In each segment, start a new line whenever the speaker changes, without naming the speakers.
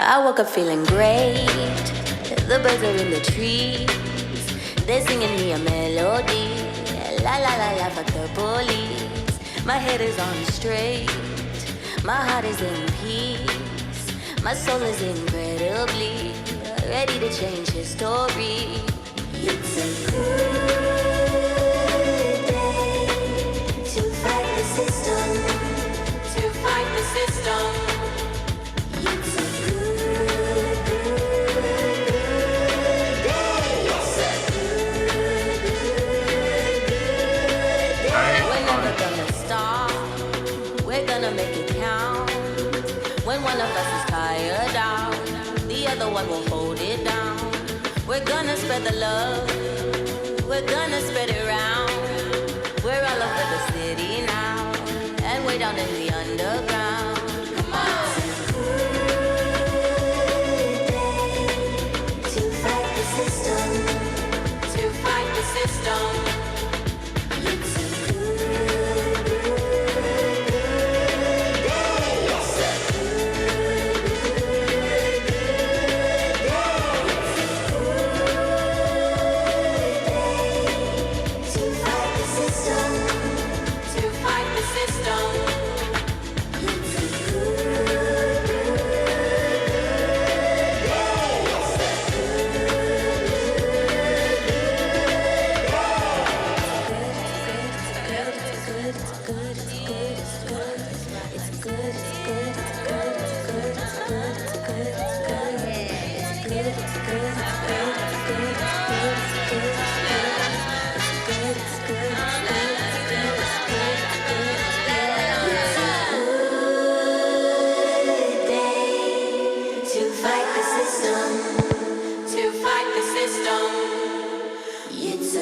I woke up feeling great. The birds are in the trees. They're singing me a melody. La la la la, fuck the police. My head is on straight. My heart is in peace. My soul is incredibly ready to change history. It's a good day to fight the system. To fight the system. It's a good day. It's a good day. We're never gonna stop. We're gonna make it count. When one of us is tired out, the other one will hold it down. We're gonna spread the love. We're gonna spread it around. We're all over the city now, and way down in the underground. Come on. To fight the system. To fight the system. It's a good day. It's a good day. To fight the system. To fight the system. It's a good to fight the system. To fight the system. It's a good day. It's a good day. To fight the system. To fight the system. It's a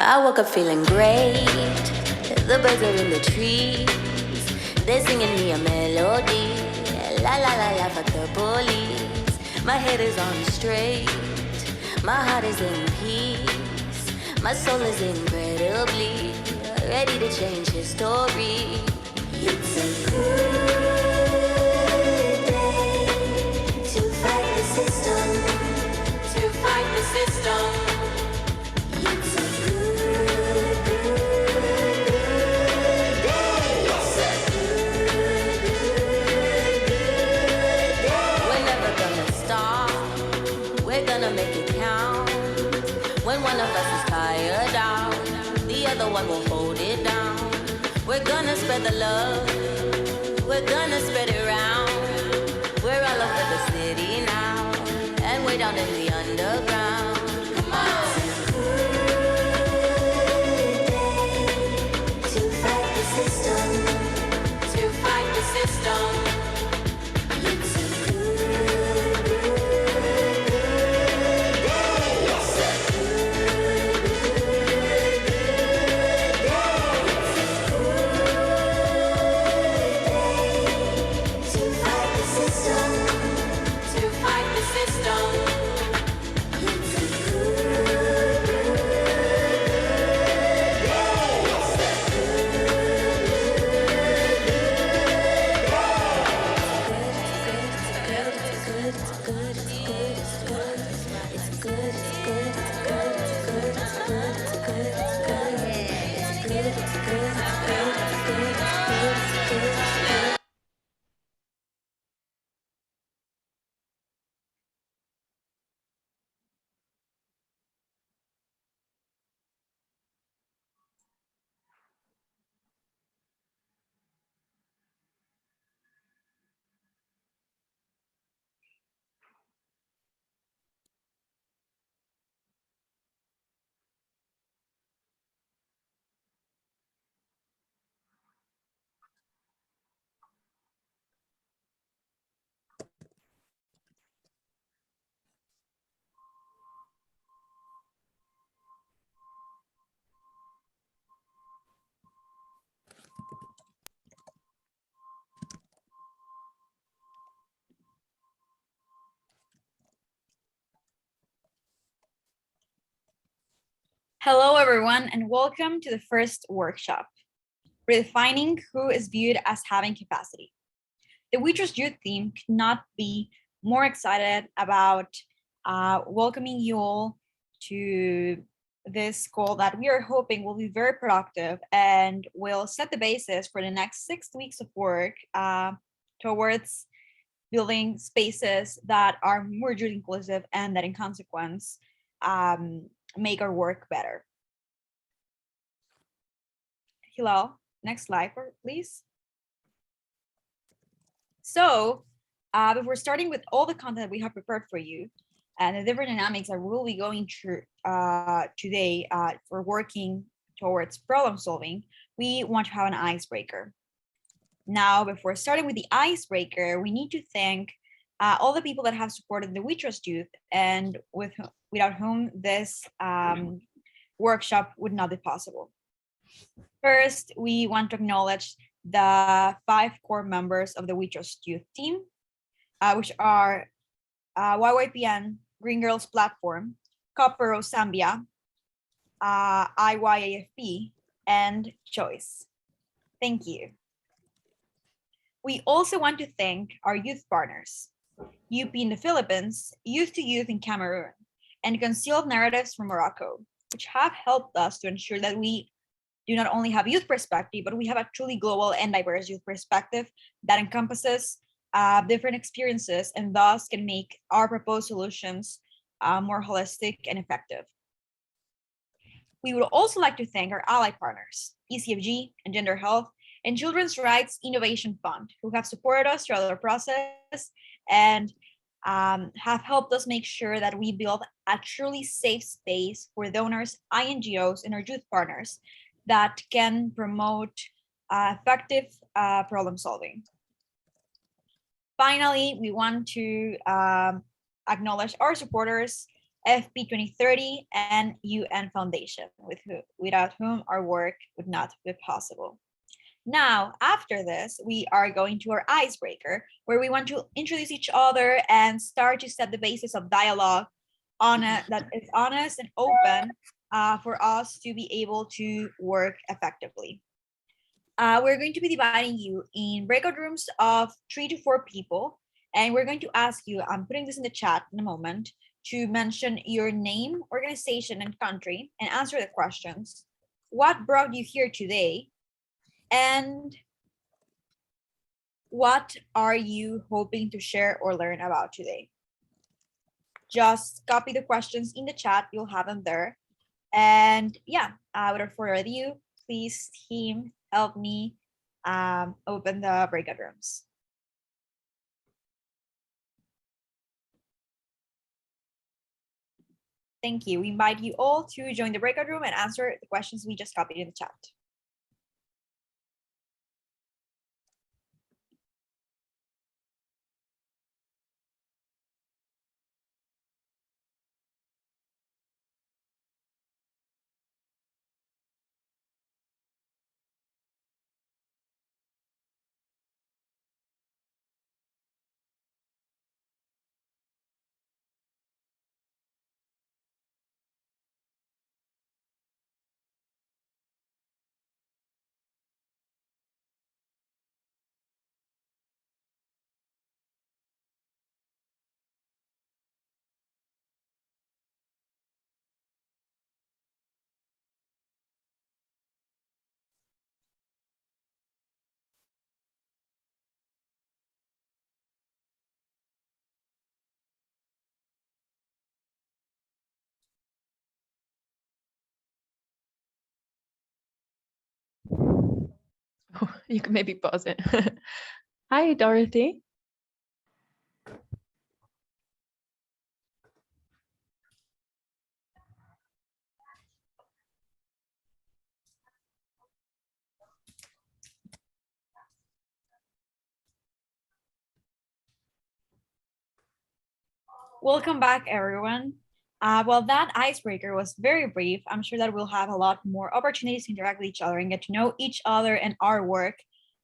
I woke up feeling great. The birds are in the trees. They're singing me a melody. La la la la, fuck the police. My head is on straight. My heart is in peace. My soul is incredibly ready to change history. It's a good day to fight the system. To fight the system. It's a good day. It's a good day. We're never gonna stop. We're gonna make it count. When one of us is tired out, the other one will hold it down. We're gonna spread the love. We're gonna spread it around. We're all over the city now, and way down in the underground. Come on. To fight the system. To fight the system. It's a good day. It's a good day. To fight the system. To fight the system. It's a
Hello, everyone, and welcome to the first workshop, Redefining Who is Viewed as Having Capacity. The We Trust Youth team could not be more excited about welcoming you all to this call that we are hoping will be very productive and will set the basis for the next 6 weeks of work towards building spaces that are more youth inclusive and that in consequence make our work better. Hilal, next slide, please. So before starting with all the content we have prepared for you and the different dynamics that we'll be going through today for working towards problem solving, we want to have an icebreaker. Now, before starting with the icebreaker, we need to thank all the people that have supported the We Trust Youth and without whom this workshop would not be possible. First, we want to acknowledge the 5 core members of the We Trust Youth team, which are YYPN, Green Girls Platform, Copero Zambia, IYAFP, and Choice. Thank you. We also want to thank our youth partners, UP in the Philippines, Youth to Youth in Cameroon, and Concealed Narratives from Morocco, which have helped us to ensure that we do not only have youth perspective, but we have a truly global and diverse youth perspective that encompasses different experiences and thus can make our proposed solutions more holistic and effective. We would also like to thank our ally partners, ECFG and Gender Health and Children's Rights Innovation Fund, who have supported us throughout our process and have helped us make sure that we build a truly safe space for donors, INGOs, and our youth partners that can promote effective problem solving. Finally, we want to acknowledge our supporters, FP 2030 and UN Foundation, without whom our work would not be possible. Now, after this, we are going to our icebreaker, where we want to introduce each other and start to set the basis of dialogue that is honest and open for us to be able to work effectively. We're going to be dividing you in breakout rooms of 3 to 4 people, and we're going to ask you, I'm putting this in the chat in a moment, to mention your name, organization, and country, and answer the questions. What brought you here today? And what are you hoping to share or learn about today? Just copy the questions in the chat, you'll have them there. And yeah, without further ado, please team, help me open the breakout rooms. Thank you. We invite you all to join the breakout room and answer the questions we just copied in the chat.
You can maybe pause it. Hi, Dorothy.
Welcome back, everyone. Well, that icebreaker was very brief. I'm sure that we'll have a lot more opportunities to interact with each other and get to know each other and our work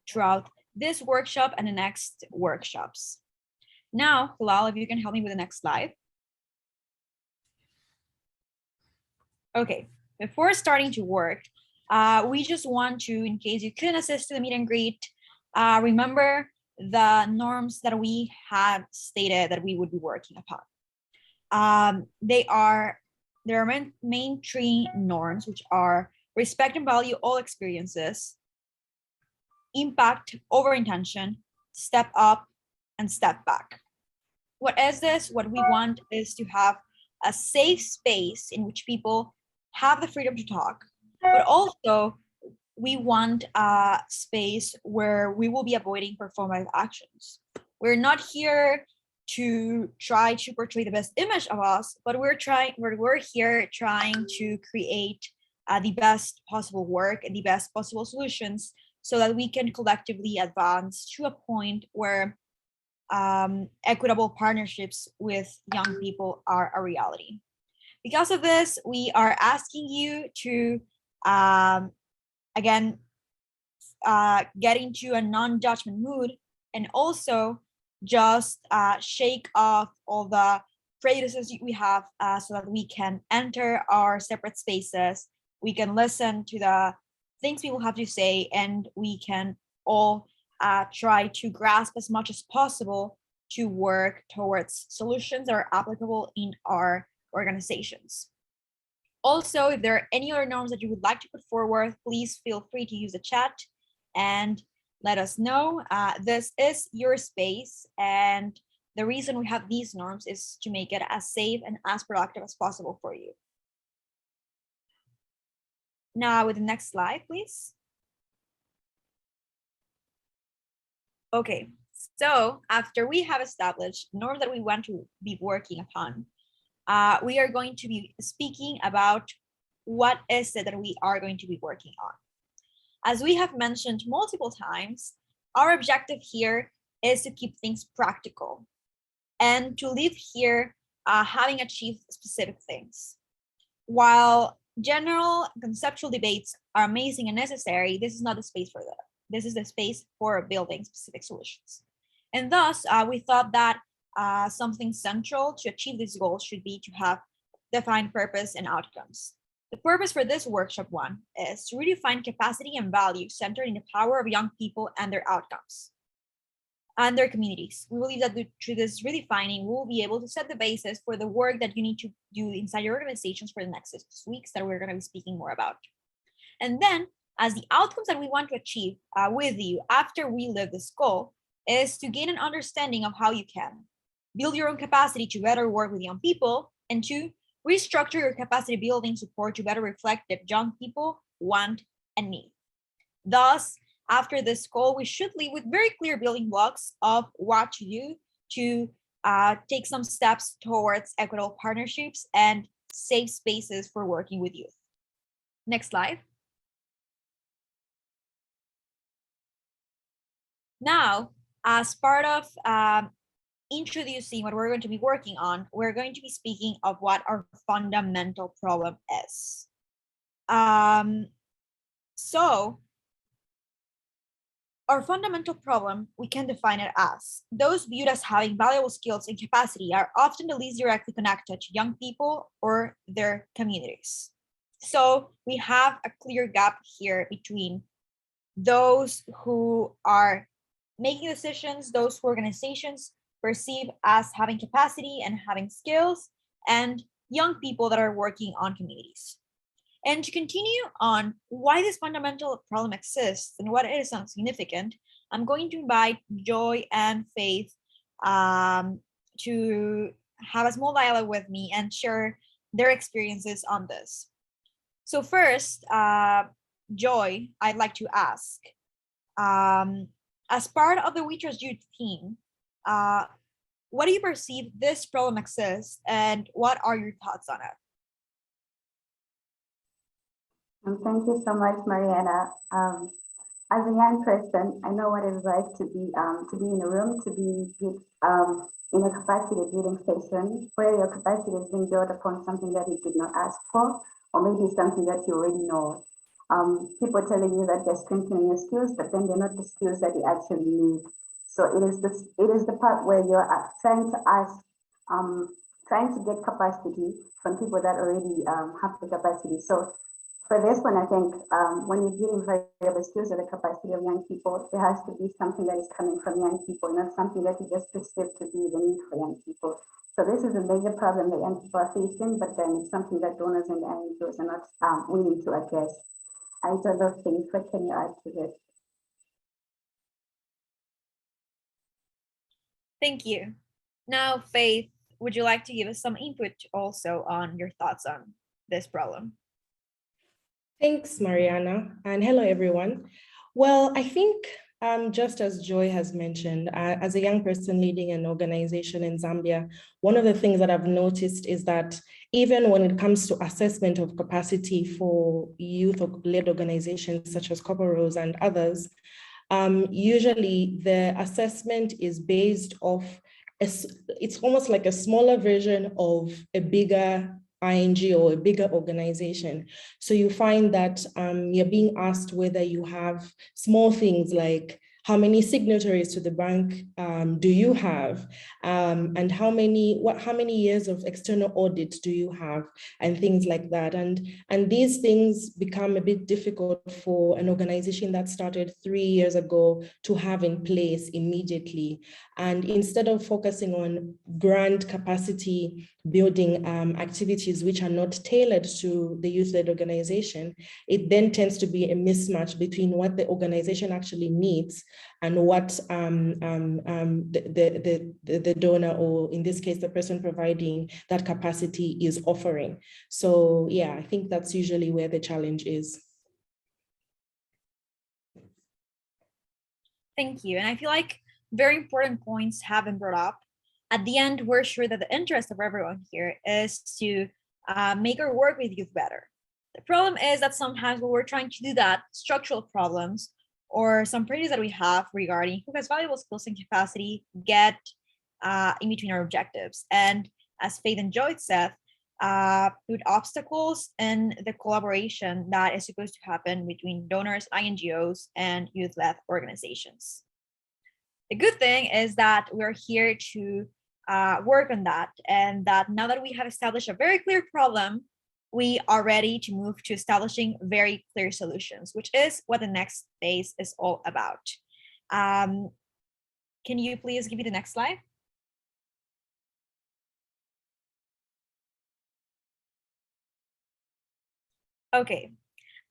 throughout this workshop and the next workshops. Now, Hilal, if you can help me with the next slide. Okay, before starting to work, we just want to, in case you couldn't assist to the meet and greet, remember the norms that we had stated that we would be working upon. There are main three norms, which are respect and value all experiences, impact over intention, step up, and step back. What is this? What we want is to have a safe space in which people have the freedom to talk, but also we want a space where we will be avoiding performative actions. We're not here to try to portray the best image of us, but we're here trying to create the best possible work and the best possible solutions so that we can collectively advance to a point where equitable partnerships with young people are a reality. Because of this, we are asking you to, again, get into a non-judgment mood and also just shake off all the prejudices we have so that we can enter our separate spaces. We can listen to the things people have to say, and we can all try to grasp as much as possible to work towards solutions that are applicable in our organizations. Also, if there are any other norms that you would like to put forward, please feel free to use the chat and let us know. This is your space, and the reason we have these norms is to make it as safe and as productive as possible for you. Now with the next slide, please. Okay, so after we have established norms that we want to be working upon, we are going to be speaking about what is it that we are going to be working on. As we have mentioned multiple times, our objective here is to keep things practical and to leave here having achieved specific things. While general conceptual debates are amazing and necessary, this is not the space for that. This is the space for building specific solutions. And thus, we thought that something central to achieve these goals should be to have defined purpose and outcomes. The purpose for this workshop one is to redefine capacity and value centered in the power of young people and their outcomes and their communities. We believe that through this redefining, we will be able to set the basis for the work that you need to do inside your organizations for the next 6 weeks that we're going to be speaking more about. And then, as the outcomes that we want to achieve with you after we live this goal is to gain an understanding of how you can build your own capacity to better work with young people, and to restructure your capacity building support to better reflect what young people want and need. Thus, after this goal, we should leave with very clear building blocks of what to do to take some steps towards equitable partnerships and safe spaces for working with youth. Next slide. Now, as part of introducing what we're going to be working on, we're going to be speaking of what our fundamental problem is. So our fundamental problem, we can define it as those viewed as having valuable skills and capacity are often the least directly connected to young people or their communities. So we have a clear gap here between those who are making decisions, those who organizations perceive as having capacity and having skills, and young people that are working on communities. And to continue on why this fundamental problem exists and what it is significant, I'm going to invite Joy and Faith to have a small dialogue with me and share their experiences on this. So first, Joy, I'd like to ask, as part of the We Trust Youth team, what do you perceive this problem exists, and what are your thoughts on it?
Thank you so much, Mariana. As a young person, I know what it's like to be in a room, to be in a capacity building session where your capacity is being built upon something that you did not ask for, or maybe something that you already know. People telling you that they're strengthening your skills, but then they're not the skills that you actually need. So it is the part where you're trying to ask, trying to get capacity from people that already have the capacity. So for this one, I think when you're dealing variable skills of the capacity of young people, there has to be something that is coming from young people, not something that is just perceived to be the need for young people. So this is a major problem that young people are facing, but then it's something that donors and NGOs are not willing to address. I don't know things. What can you add to this?
Thank you. Now, Faith, would you like to give us some input also on your thoughts on this problem?
Thanks, Mariana, and hello, everyone. Well, I think just as Joy has mentioned, as a young person leading an organization in Zambia, one of the things that I've noticed is that even when it comes to assessment of capacity for youth-led organizations such as Copper Rose and others, usually the assessment is based off, it's almost like a smaller version of a bigger ING or a bigger organization. So you find that you're being asked whether you have small things like how many signatories to the bank do you have, and how many years of external audit do you have, and things like that. And these things become a bit difficult for an organization that started 3 years ago to have in place immediately. And instead of focusing on grand capacity building activities which are not tailored to the youth-led organization, it then tends to be a mismatch between what the organization actually needs and what the donor, or in this case, the person providing that capacity, is offering. So yeah, I think that's usually where the challenge is.
Thank you. And I feel like very important points have been brought up. At the end, we're sure that the interest of everyone here is to make our work with youth better. The problem is that sometimes when we're trying to do that, structural problems or some priorities that we have regarding who has valuable skills and capacity get in between our objectives. And as Faith and Joy said, put obstacles in the collaboration that is supposed to happen between donors, INGOs, and youth-led organizations. The good thing is that we're here to work on that, and that now that we have established a very clear problem, we are ready to move to establishing very clear solutions, which is what the next phase is all about. Can you please give me the next slide? Okay,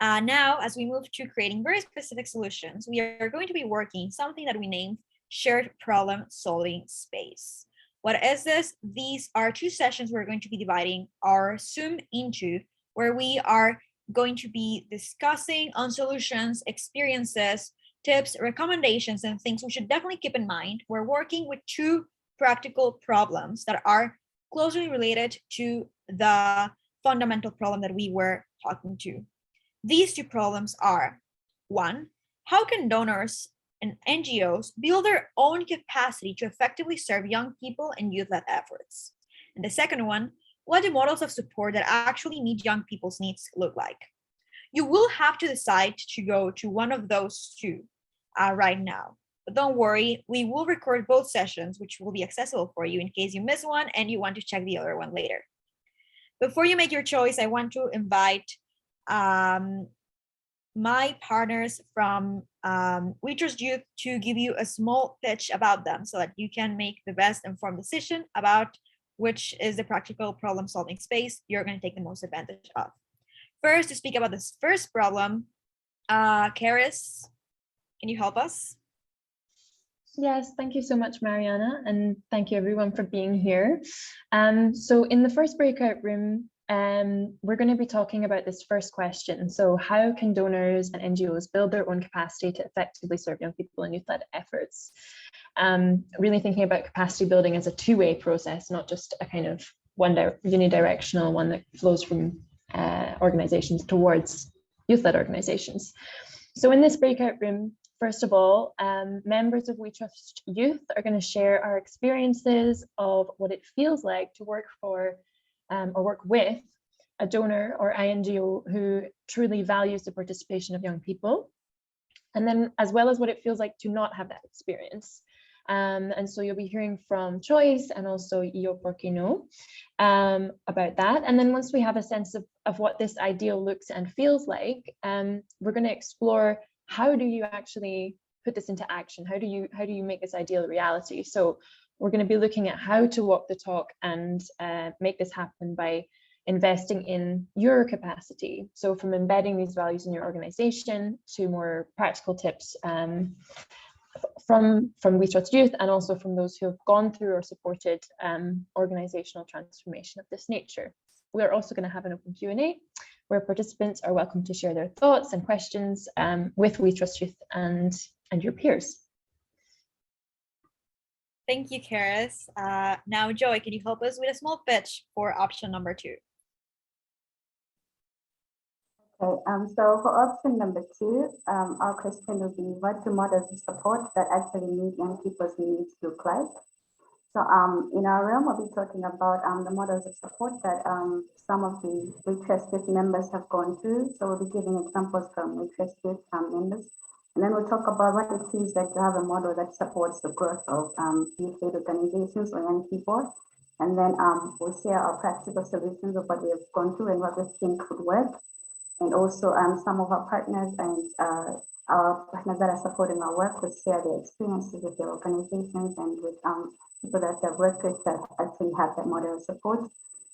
now as we move to creating very specific solutions, we are going to be working something that we named shared problem solving space. What is this? These are 2 sessions we're going to be dividing our Zoom into, where we are going to be discussing on solutions, experiences, tips, recommendations, and things we should definitely keep in mind. We're working with 2 practical problems that are closely related to the fundamental problem that we were talking to. These 2 problems are: 1, how can donors and NGOs build their own capacity to effectively serve young people and youth-led efforts? And the second one, what do models of support that actually meet young people's needs look like? You will have to decide to go to one of those 2 right now. But don't worry, we will record both sessions, which will be accessible for you in case you miss one and you want to check the other one later. Before you make your choice, I want to invite my partners from We Trust Youth to give you a small pitch about them so that you can make the best informed decision about which is the practical problem solving space you're going to take the most advantage of. First, to speak about this first problem, Karis, can you help us?
Yes, thank you so much, Mariana, and thank you everyone for being here. So in the first breakout room, we're going to be talking about this first question. So how can donors and NGOs build their own capacity to effectively serve young people in youth-led efforts? Really thinking about capacity building as a 2-way process, not just a kind of unidirectional one that flows from organizations towards youth-led organizations. So in this breakout room, first of all, members of We Trust Youth are going to share our experiences of what it feels like to work for or work with a donor or INGO who truly values the participation of young people. And then as well as what it feels like to not have that experience. And so you'll be hearing from Choice and also Iyo Porkino about that. And then once we have a sense of what this ideal looks and feels like, we're going to explore how do you actually put this into action? How do you make this ideal reality? So we're going to be looking at how to walk the talk and make this happen by investing in your capacity. So from embedding these values in your organization to more practical tips from We Trust Youth, and also from those who have gone through or supported organizational transformation of this nature. We're also going to have an open Q&A where participants are welcome to share their thoughts and questions with We Trust Youth and your peers.
Thank you, Karis. Now, Joy, can you help us with a small pitch for option number 2?
Okay, so for option number 2, our question will be, what do models of support that actually meet young people's needs look like? So in our realm, we'll be talking about the models of support that some of the We Trust Youth members have gone through. So we'll be giving examples from We Trust Youth members. And then we'll talk about what it is that to have a model that supports the growth of youth-led organizations or young people. And then we'll share our practical solutions of what we have gone through and what we think could work. And also some of our partners and our partners that are supporting our work will share their experiences with their organizations and with people that they've worked with that actually have that model of support.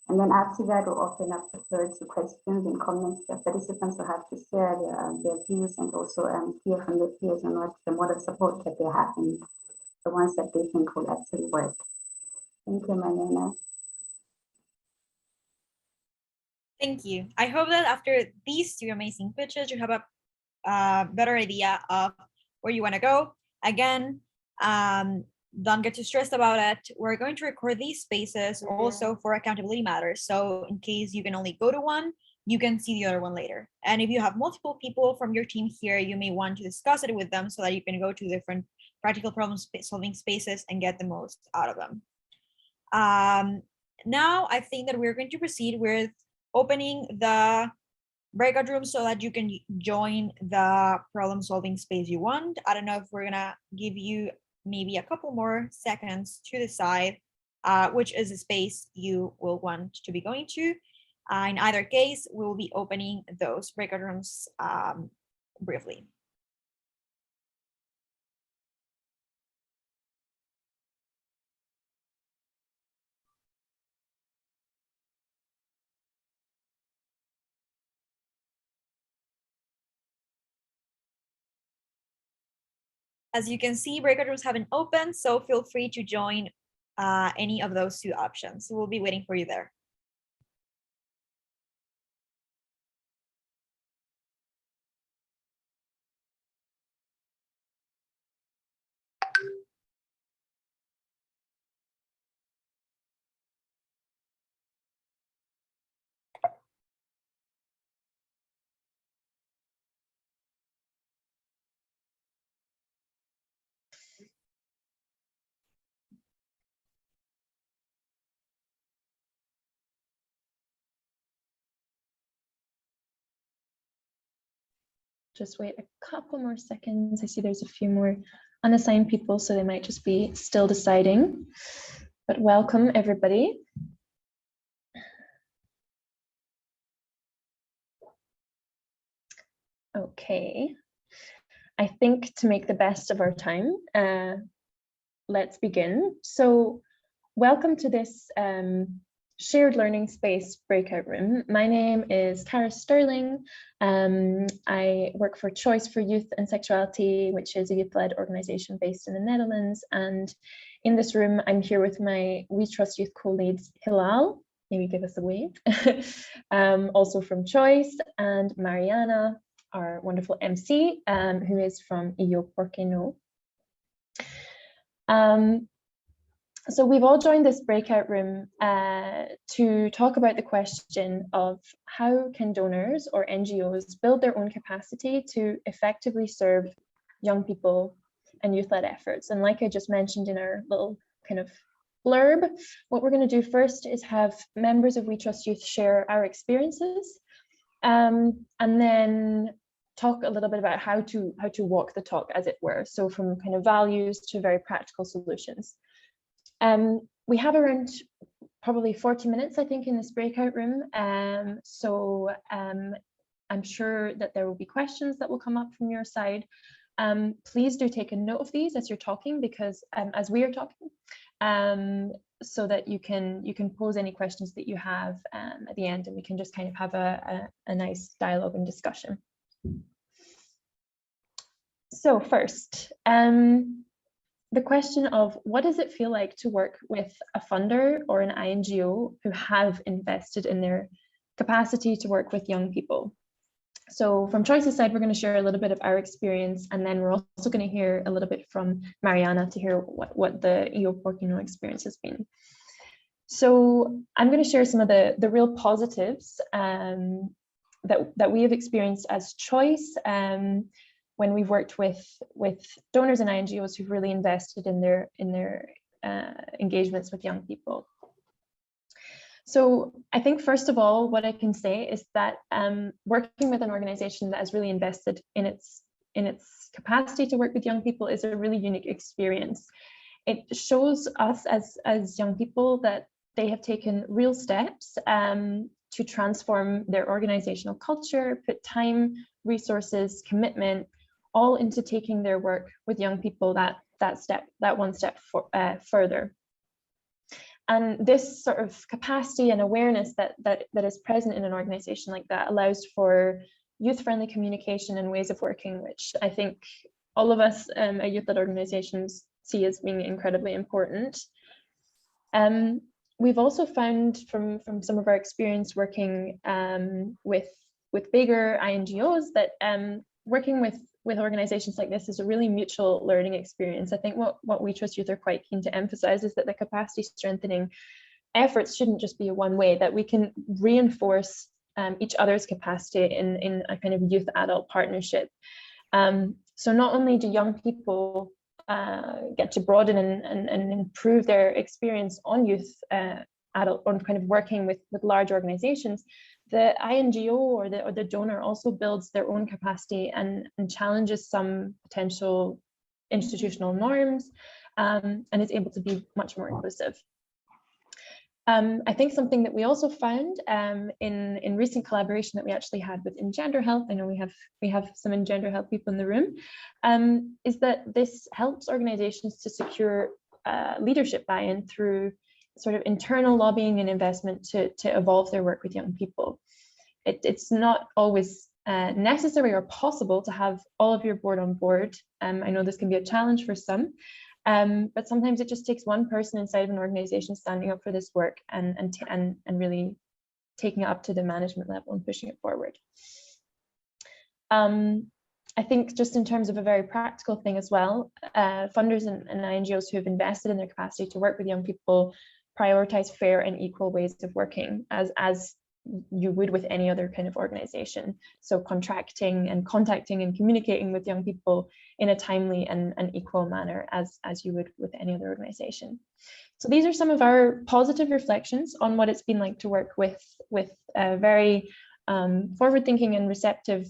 And then after that, we'll open up the floor to questions and comments that participants will have to share their views and also hear from their peers on what the model of support that they have and the ones that they think will actually work. Thank you, Mariana.
Thank you. I hope that after these 2 amazing pitches, you have a better idea of where you want to go. Again, don't get too stressed about it. We're going to record these spaces also for accountability matters. So in case you can only go to one, you can see the other one later. And if you have multiple people from your team here, you may want to discuss it with them so that you can go to different practical problem solving spaces and get the most out of them. Now, I think that we're going to proceed with opening the breakout room so that you can join the problem solving space you want. I don't know if we're gonna give you maybe a couple more seconds to decide which is the space you will want to be going to. In either case, we will be opening those breakout rooms briefly. As you can see, breakout rooms haven't opened, so feel free to join any of those 2 options. We'll be waiting for you there.
Just wait a couple more seconds. I see there's a few more unassigned people, so they might just be still deciding. But welcome, everybody. Okay. I think to make the best of our time, let's begin. So welcome to this shared learning space breakout room. My name is Karis Sterling. I work for Choice for Youth and Sexuality, which is a youth-led organization based in the Netherlands. And in this room, I'm here with my We Trust Youth co-leads, Hilal, maybe give us a wave, also from Choice, and Mariana, our wonderful MC, who is from Iyo Porkino. So we've all joined this breakout room to talk about the question of how can donors or NGOs build their own capacity to effectively serve young people and youth-led efforts. And like I just mentioned in our little kind of blurb, what we're going to do first is have members of We Trust Youth share our experiences. And then talk a little bit about how to walk the talk, as it were. So from kind of values to very practical solutions. We have around probably 40 minutes, I think, in this breakout room. So I'm sure that there will be questions that will come up from your side. Please do take a note of these as you're talking, because as we are talking, so that you can pose any questions that you have at the end, and we can just kind of have a nice dialogue and discussion. So first, the question of what does it feel like to work with a funder or an INGO who have invested in their capacity to work with young people? So from Choice's side, we're going to share a little bit of our experience, and then we're also going to hear a little bit from Mariana to hear what the EO Porkino experience has been. So I'm going to share some of the real positives that we have experienced as Choice when we've worked with donors and INGOs who've really invested in their engagements with young people. So I think, first of all, what I can say is that working with an organization that has really invested in its capacity to work with young people is a really unique experience. It shows us as young people that they have taken real steps to transform their organizational culture, put time, resources, commitment, all into taking their work with young people that one step further. And this sort of capacity and awareness that is present in an organization like that allows for youth-friendly communication and ways of working, which I think all of us at youth-led organizations see as being incredibly important. We've also found from some of our experience working with bigger INGOs that working with organizations like this is a really mutual learning experience. I think what We Trust Youth are quite keen to emphasize is that the capacity strengthening efforts shouldn't just be a one way, that we can reinforce each other's capacity in a kind of youth-adult partnership. So not only do young people get to broaden and improve their experience on adult on kind of working with large organizations, the INGO or the donor also builds their own capacity and challenges some potential institutional norms, and is able to be much more inclusive. I think something that we also found in recent collaboration that we actually had with Engender Health, I know we have some Engender Health people in the room, is that this helps organizations to secure leadership buy-in through sort of internal lobbying and investment to evolve their work with young people. It's not always necessary or possible to have all of your board on board. I know this can be a challenge for some, but sometimes it just takes one person inside of an organization standing up for this work and really taking it up to the management level and pushing it forward. I think just in terms of a very practical thing as well, funders and INGOs who have invested in their capacity to work with young people prioritize fair and equal ways of working as you would with any other kind of organization. So contracting and contacting and communicating with young people in a timely and equal manner as you would with any other organization. So these are some of our positive reflections on what it's been like to work with very forward-thinking and receptive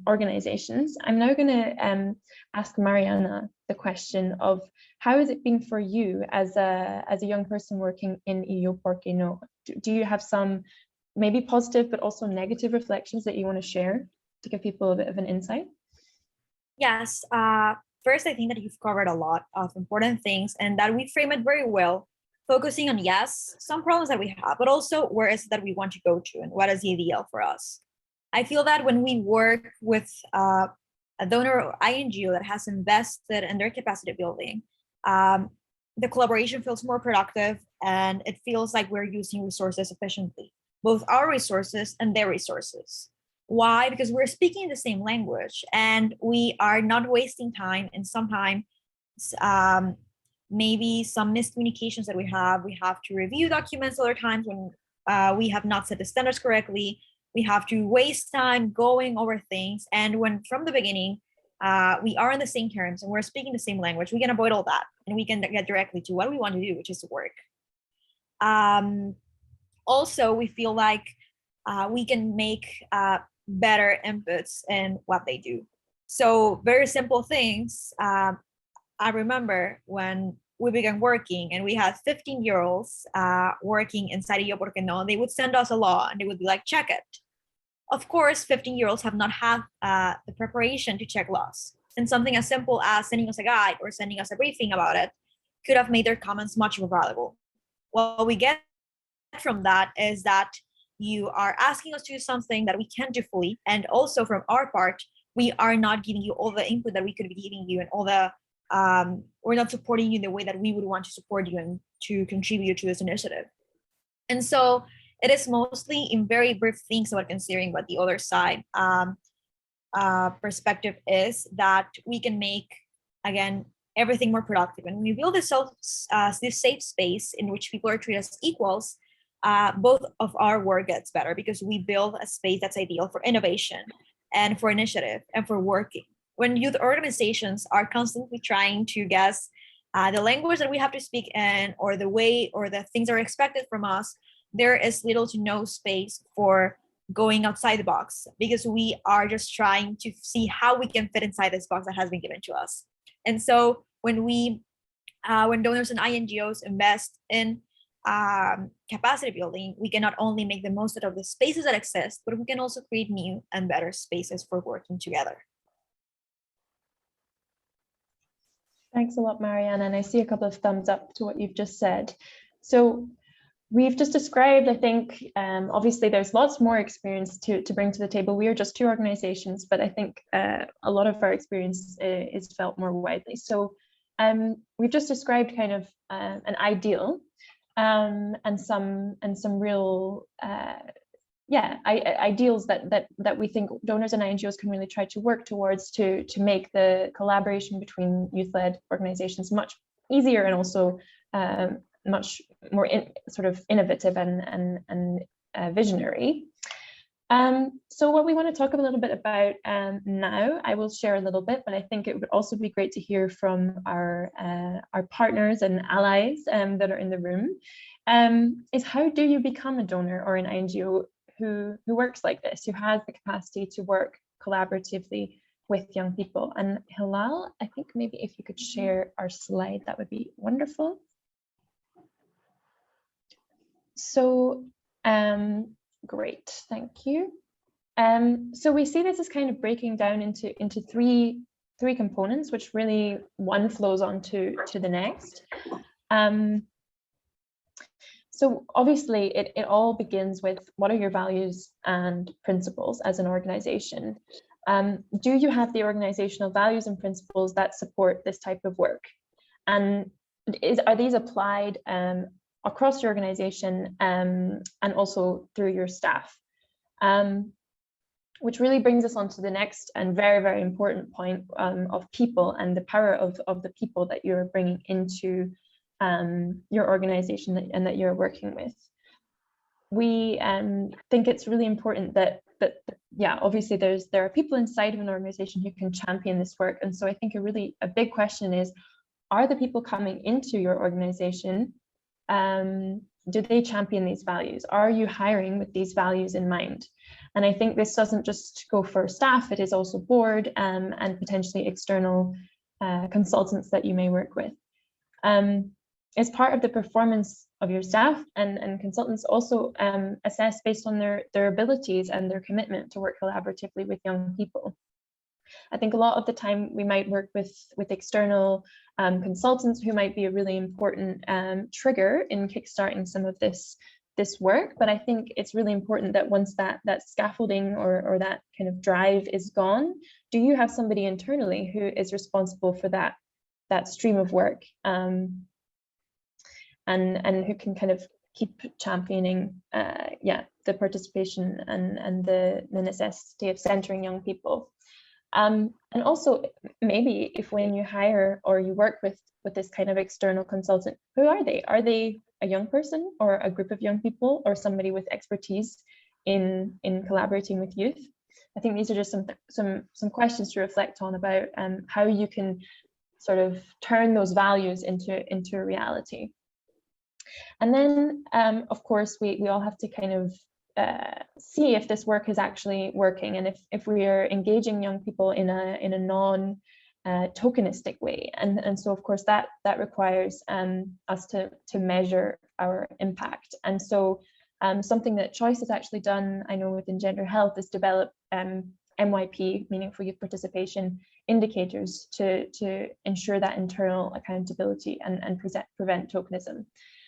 organizations. I'm now going to ask Mariana the question of how has it been for you as a young person working in EO Porkino? Do you have some maybe positive but also negative reflections that you want to share to give people a bit of an insight?
Yes. First, I think that you've covered a lot of important things and that we frame it very well, focusing on, yes, some problems that we have, but also where is it that we want to go to and what is the ideal for us. I feel that when we work with a donor or INGO that has invested in their capacity building, the collaboration feels more productive and it feels like we're using resources efficiently, both our resources and their resources. Why? Because we're speaking the same language and we are not wasting time, and sometimes maybe some miscommunications that we have to review documents other times when we have not set the standards correctly. We have to waste time going over things, and when from the beginning we are on the same terms and we're speaking the same language, we can avoid all that and we can get directly to what we want to do, which is to work. Also, we feel like we can make better inputs in what they do. So very simple things. I remember when we began working and we had 15-year-olds working inside Yo Porque No, they would send us a law and they would be like, check it. Of course, 15-year-olds have not had the preparation to check laws. And something as simple as sending us a guide or sending us a briefing about it could have made their comments much more valuable. What we get from that is that you are asking us to do something that we can't do fully. And also from our part, we are not giving you all the input that we could be giving you and all the, we're not supporting you in the way that we would want to support you and to contribute to this initiative. And so it is mostly in very brief things about considering what the other side perspective is that we can make, again, everything more productive. And when we build this safe space in which people are treated as equals, both of our work gets better because we build a space that's ideal for innovation and for initiative and for working. When youth organizations are constantly trying to guess the language that we have to speak in or the way or the things that are expected from us, there is little to no space for going outside the box because we are just trying to see how we can fit inside this box that has been given to us. And so when donors and INGOs invest in capacity building, we can not only make the most out of the spaces that exist, but we can also create new and better spaces for working together.
Thanks a lot, Mariana. And I see a couple of thumbs up to what you've just said. So we've just described, I think, obviously there's lots more experience to bring to the table. We are just two organizations, but I think a lot of our experience is felt more widely. So we've just described kind of an ideal and some real ideals that we think donors and NGOs can really try to work towards to make the collaboration between youth-led organizations much easier and also much more sort of innovative and visionary. So what we want to talk a little bit about now, I will share a little bit, but I think it would also be great to hear from our partners and allies that are in the room, is how do you become a donor or an NGO who works like this, who has the capacity to work collaboratively with young people? And Hilal, I think maybe if you could share our slide, that would be wonderful. So, great, thank you. So we see this as kind of breaking down into three components, which really one flows on to the next. So obviously it all begins with what are your values and principles as an organization? Do you have the organizational values and principles that support this type of work? And are these applied across your organization and also through your staff? Which really brings us on to the next and very, very important point of people and the power of the people that you're bringing into your organization and that you're working with. We think it's really important that obviously there are people inside of an organization who can champion this work. And so I think a big question is, are the people coming into your organization, do they champion these values? Are you hiring with these values in mind? And I think this doesn't just go for staff, it is also board and potentially external consultants that you may work with. As part of the performance of your staff and consultants also assess based on their abilities and their commitment to work collaboratively with young people. I think a lot of the time we might work with external consultants who might be a really important trigger in kickstarting some of this work, but I think it's really important that once that scaffolding or that kind of drive is gone, do you have somebody internally who is responsible for that stream of work and who can kind of keep championing the participation and the necessity of centering young people. And also maybe if when you hire or you work with this kind of external consultant, who are they? Are they a young person or a group of young people or somebody with expertise in collaborating with youth? I think these are just some questions to reflect on about how you can sort of turn those values into a reality. And then, of course, we all have to kind of see if this work is actually working, and if we are engaging young people in a non tokenistic way. And so of course that requires us to measure our impact. And so something that Choice has actually done, I know within Gender Health, is develop MYP, meaningful youth participation indicators to ensure that internal accountability and prevent tokenism.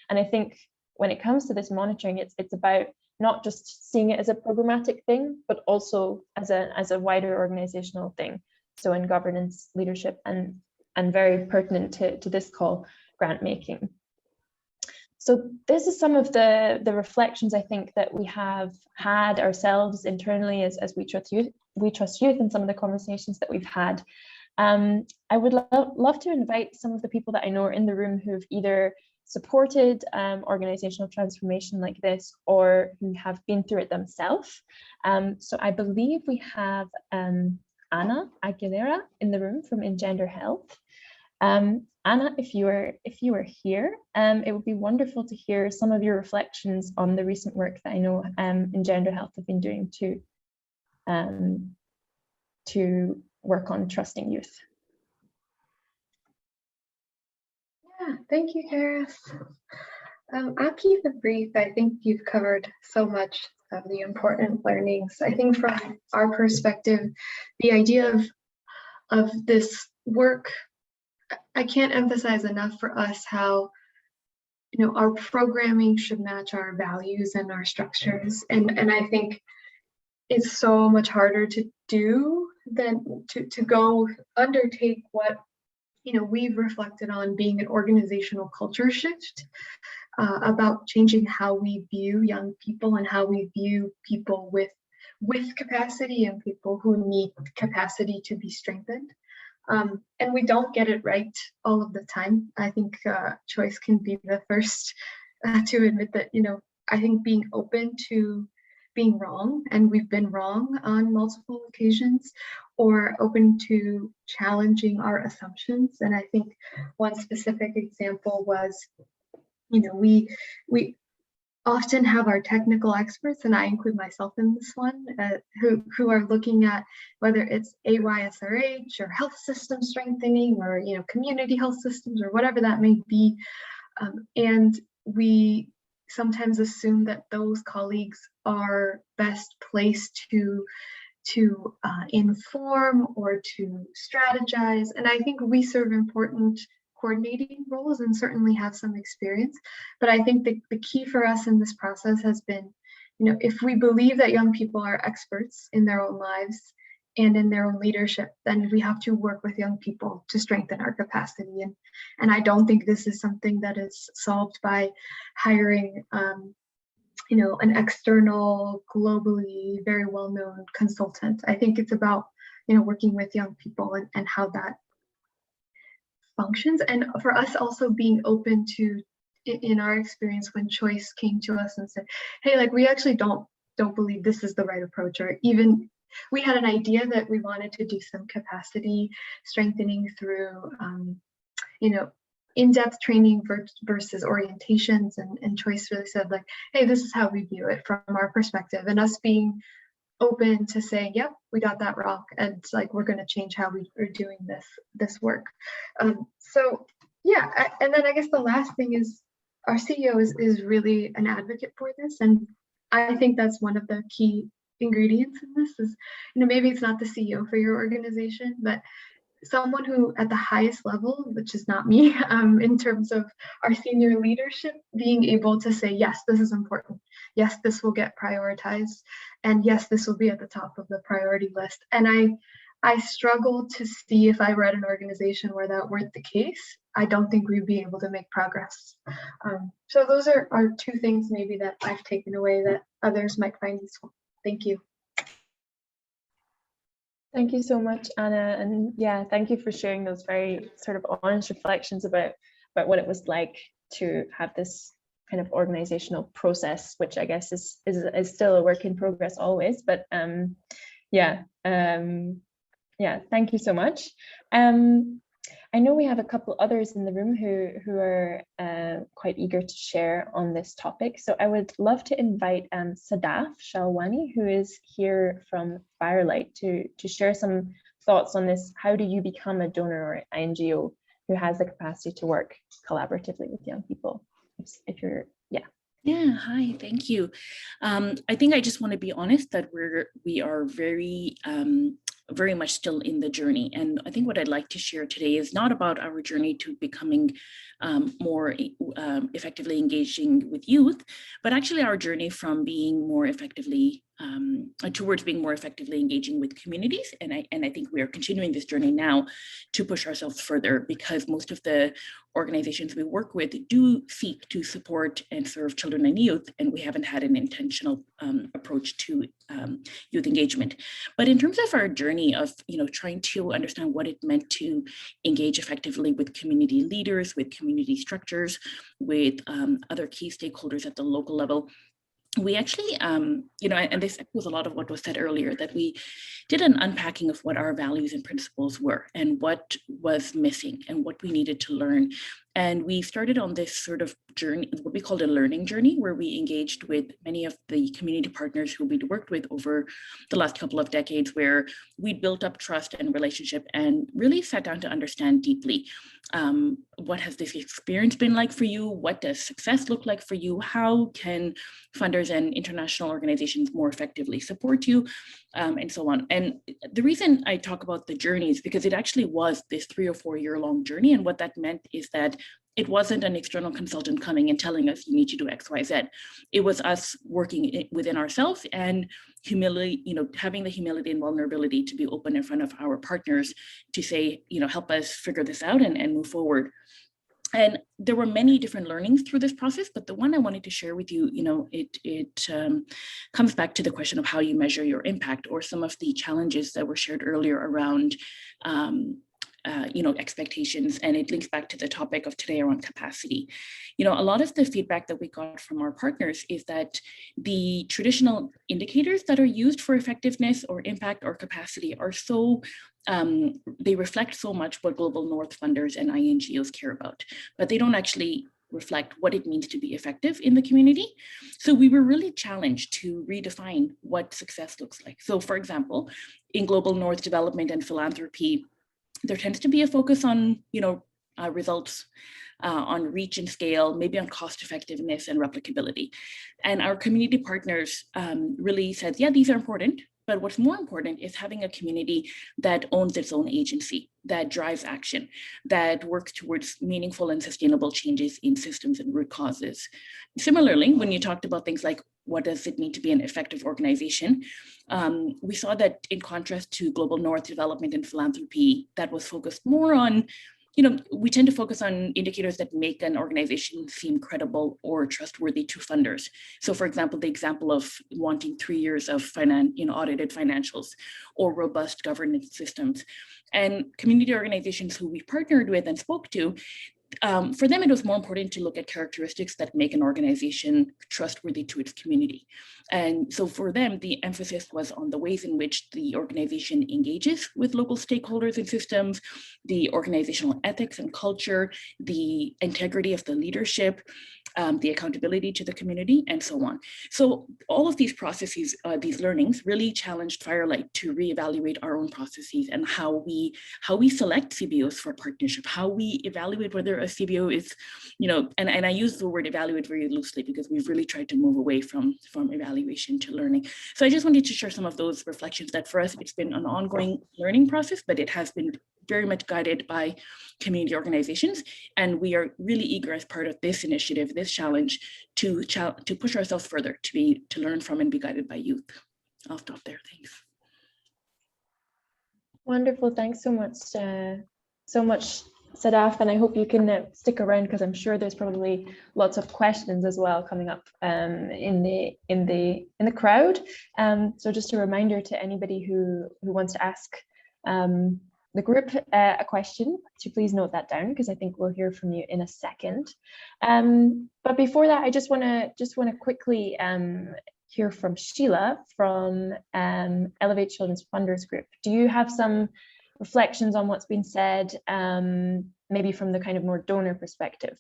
And I think when it comes to this monitoring, it's about not just seeing it as a programmatic thing, but also as a wider organizational thing. So in governance, leadership, and very pertinent to this call, grant making. So this is some of the reflections I think that we have had ourselves internally as We Trust Youth, and some of the conversations that we've had. I would love to invite some of the people that I know are in the room who've either supported organizational transformation like this, or who have been through it themselves. So I believe we have Ana Aguilera in the room from In Gender Health. Ana, if you are here, it would be wonderful to hear some of your reflections on the recent work that I know In Gender Health have been doing to work on trusting youth.
Yeah, thank you, Karis. I'll keep it brief. I think you've covered so much of the important learnings. I think from our perspective, the idea of this work, I can't emphasize enough for us how, you know, our programming should match our values and our structures. And I think it's so much harder to do than to go undertake what, you know, we've reflected on being an organizational culture shift about changing how we view young people and how we view people with capacity and people who need capacity to be strengthened. And we don't get it right all of the time. I think Choice can be the first to admit that, you know, I think being open to being wrong, and we've been wrong on multiple occasions, or open to challenging our assumptions. And I think one specific example was, you know, we often have our technical experts, and I include myself in this one, who are looking at whether it's AYSRH or health system strengthening, or, you know, community health systems, or whatever that may be. And we sometimes assume that those colleagues are best placed to inform or to strategize. And I think we serve important coordinating roles and certainly have some experience. But I think the key for us in this process has been, you know, if we believe that young people are experts in their own lives and in their own leadership, then we have to work with young people to strengthen our capacity. And I don't think this is something that is solved by hiring you know, an external, globally very well-known consultant. I think it's about, you know, working with young people and how that functions. And for us also being open to, in our experience, when Choice came to us and said, hey, like, we actually don't believe this is the right approach, or even we had an idea that we wanted to do some capacity strengthening through, you know, in-depth training versus orientations, and Choice really said, like, hey, this is how we view it from our perspective, and us being open to saying, yep, we got that wrong, and like, we're going to change how we are doing this work. So yeah, and then I guess the last thing is our CEO is really an advocate for this, and I think that's one of the key ingredients in this is, you know, maybe it's not the CEO for your organization, but someone who at the highest level, which is not me, in terms of our senior leadership, being able to say, yes, this is important. Yes, this will get prioritized. And yes, this will be at the top of the priority list. And I struggle to see, if I were at an organization where that weren't the case, I don't think we'd be able to make progress. So those are two things maybe that I've taken away that others might find useful. Thank you.
Thank you so much, Anna. And yeah, thank you for sharing those very sort of honest reflections about what it was like to have this kind of organizational process, which I guess is still a work in progress always. But yeah, thank you so much. I know we have a couple others in the room who are quite eager to share on this topic. So I would love to invite Sadaf Shalwani, who is here from Firelight, to share some thoughts on this. How do you become a donor or NGO who has the capacity to work collaboratively with young people? If you're, yeah.
Yeah, hi, thank you. I think I just want to be honest that we are very much still in the journey. And I think what I'd like to share today is not about our journey to becoming more effectively engaging with youth, but actually our journey from being more effectively towards being more effectively engaging with communities. And I think we are continuing this journey now to push ourselves further, because most of the organizations we work with do seek to support and serve children and youth, and we haven't had an intentional approach to youth engagement. But in terms of our journey of trying to understand what it meant to engage effectively with community leaders, with community structures, with other key stakeholders at the local level, we actually, and this echoes a lot of what was said earlier, that we did an unpacking of what our values and principles were and what was missing and what we needed to learn. And we started on this sort of journey, what we called a learning journey, where we engaged with many of the community partners who we'd worked with over the last couple of decades, where we built up trust and relationship and really sat down to understand deeply, what has this experience been like for you? What does success look like for you? How can funders and international organizations more effectively support you, and so on. And the reason I talk about the journey is because it actually was this 3 or 4 year long journey. And what that meant is that it wasn't an external consultant coming and telling us you need to do X, Y, Z. It was us working within ourselves and humility, having the humility and vulnerability to be open in front of our partners to say, help us figure this out and move forward. And there were many different learnings through this process, but the one I wanted to share with you, it comes back to the question of how you measure your impact, or some of the challenges that were shared earlier around expectations, and it links back to the topic of today around capacity. A lot of the feedback that we got from our partners is that the traditional indicators that are used for effectiveness or impact or capacity are so they reflect so much what Global North funders and INGOs care about, but they don't actually reflect what it means to be effective in the community. So we were really challenged to redefine what success looks like. So for example, in Global North development and philanthropy, there tends to be a focus on, results, on reach and scale, maybe on cost effectiveness and replicability. And our community partners really said, yeah, these are important, but what's more important is having a community that owns its own agency, that drives action, that works towards meaningful and sustainable changes in systems and root causes. Similarly, when you talked about things like what does it mean to be an effective organization, we saw that in contrast to Global North development and philanthropy, that was focused more on, we tend to focus on indicators that make an organization seem credible or trustworthy to funders. So for example, the example of wanting 3 years of audited financials or robust governance systems. And community organizations who we partnered with and spoke to, for them, it was more important to look at characteristics that make an organization trustworthy to its community. And so for them, the emphasis was on the ways in which the organization engages with local stakeholders and systems, the organizational ethics and culture, the integrity of the leadership, the accountability to the community, and so on. So all of these processes, these learnings really challenged Firelight to reevaluate our own processes and how we select CBOs for partnership, how we evaluate whether a CBO is, and I use the word evaluate very loosely because we've really tried to move away from evaluation to learning. So I just wanted to share some of those reflections that for us, it's been an ongoing learning process, but it has been very much guided by community organizations. And we are really eager as part of this initiative, this challenge, to push ourselves further, to learn from and be guided by youth. I'll stop there, thanks.
Wonderful, thanks so much, Sadaf, and I hope you can stick around because I'm sure there's probably lots of questions as well coming up in the crowd. So just a reminder to anybody who wants to ask the group a question to please note that down, because I think we'll hear from you in a second. But before that, I just want to quickly hear from Sheila from Elevate Children's Funders Group. Do you have some reflections on what's been said, maybe from the kind of more donor perspective.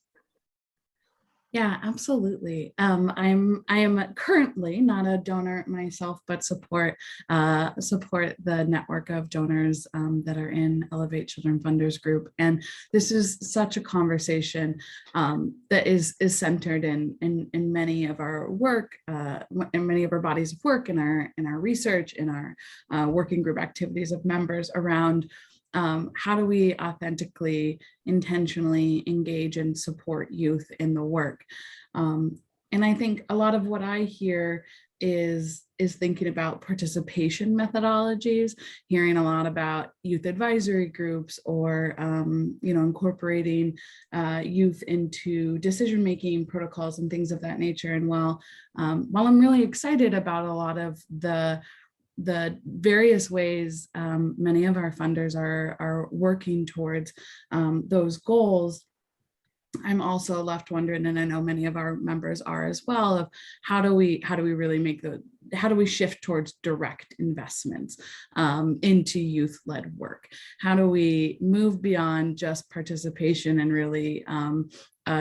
Yeah, absolutely. I am currently not a donor myself, but support the network of donors that are in Elevate Children Funders Group. And this is such a conversation that is centered in many of our work, in many of our bodies of work, in our research, in our working group activities of members around how do we authentically, intentionally engage and support youth in the work? And I think a lot of what I hear is thinking about participation methodologies, hearing a lot about youth advisory groups, or incorporating youth into decision-making protocols and things of that nature. And while I'm really excited about a lot of the various ways many of our funders are working towards those goals, I'm also left wondering, and I know many of our members are as well, of how do we really how do we shift towards direct investments into youth-led work? How do we move beyond just participation and really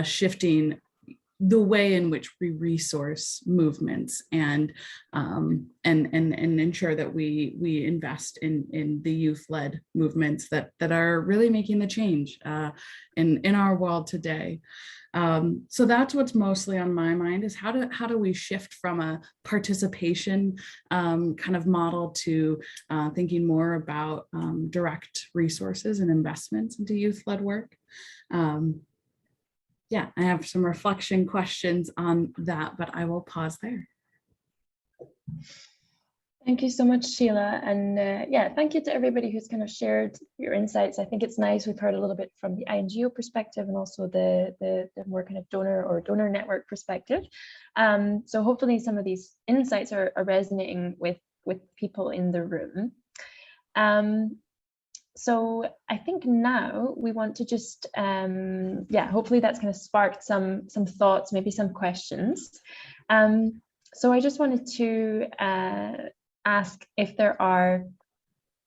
shifting the way in which we resource movements and ensure that we invest in the youth-led movements that are really making the change in our world today. So that's what's mostly on my mind, is how do we shift from a participation kind of model to thinking more about direct resources and investments into youth-led work. Yeah, I have some reflection questions on that, but I will pause there.
Thank you so much, Sheila. And yeah, thank you to everybody who's kind of shared your insights. I think it's nice. We've heard a little bit from the INGO perspective and also the more kind of donor network perspective. So hopefully some of these insights are resonating with people in the room. So I think now we want to just, hopefully that's kind of sparked some thoughts, maybe some questions. So I just wanted to ask if there are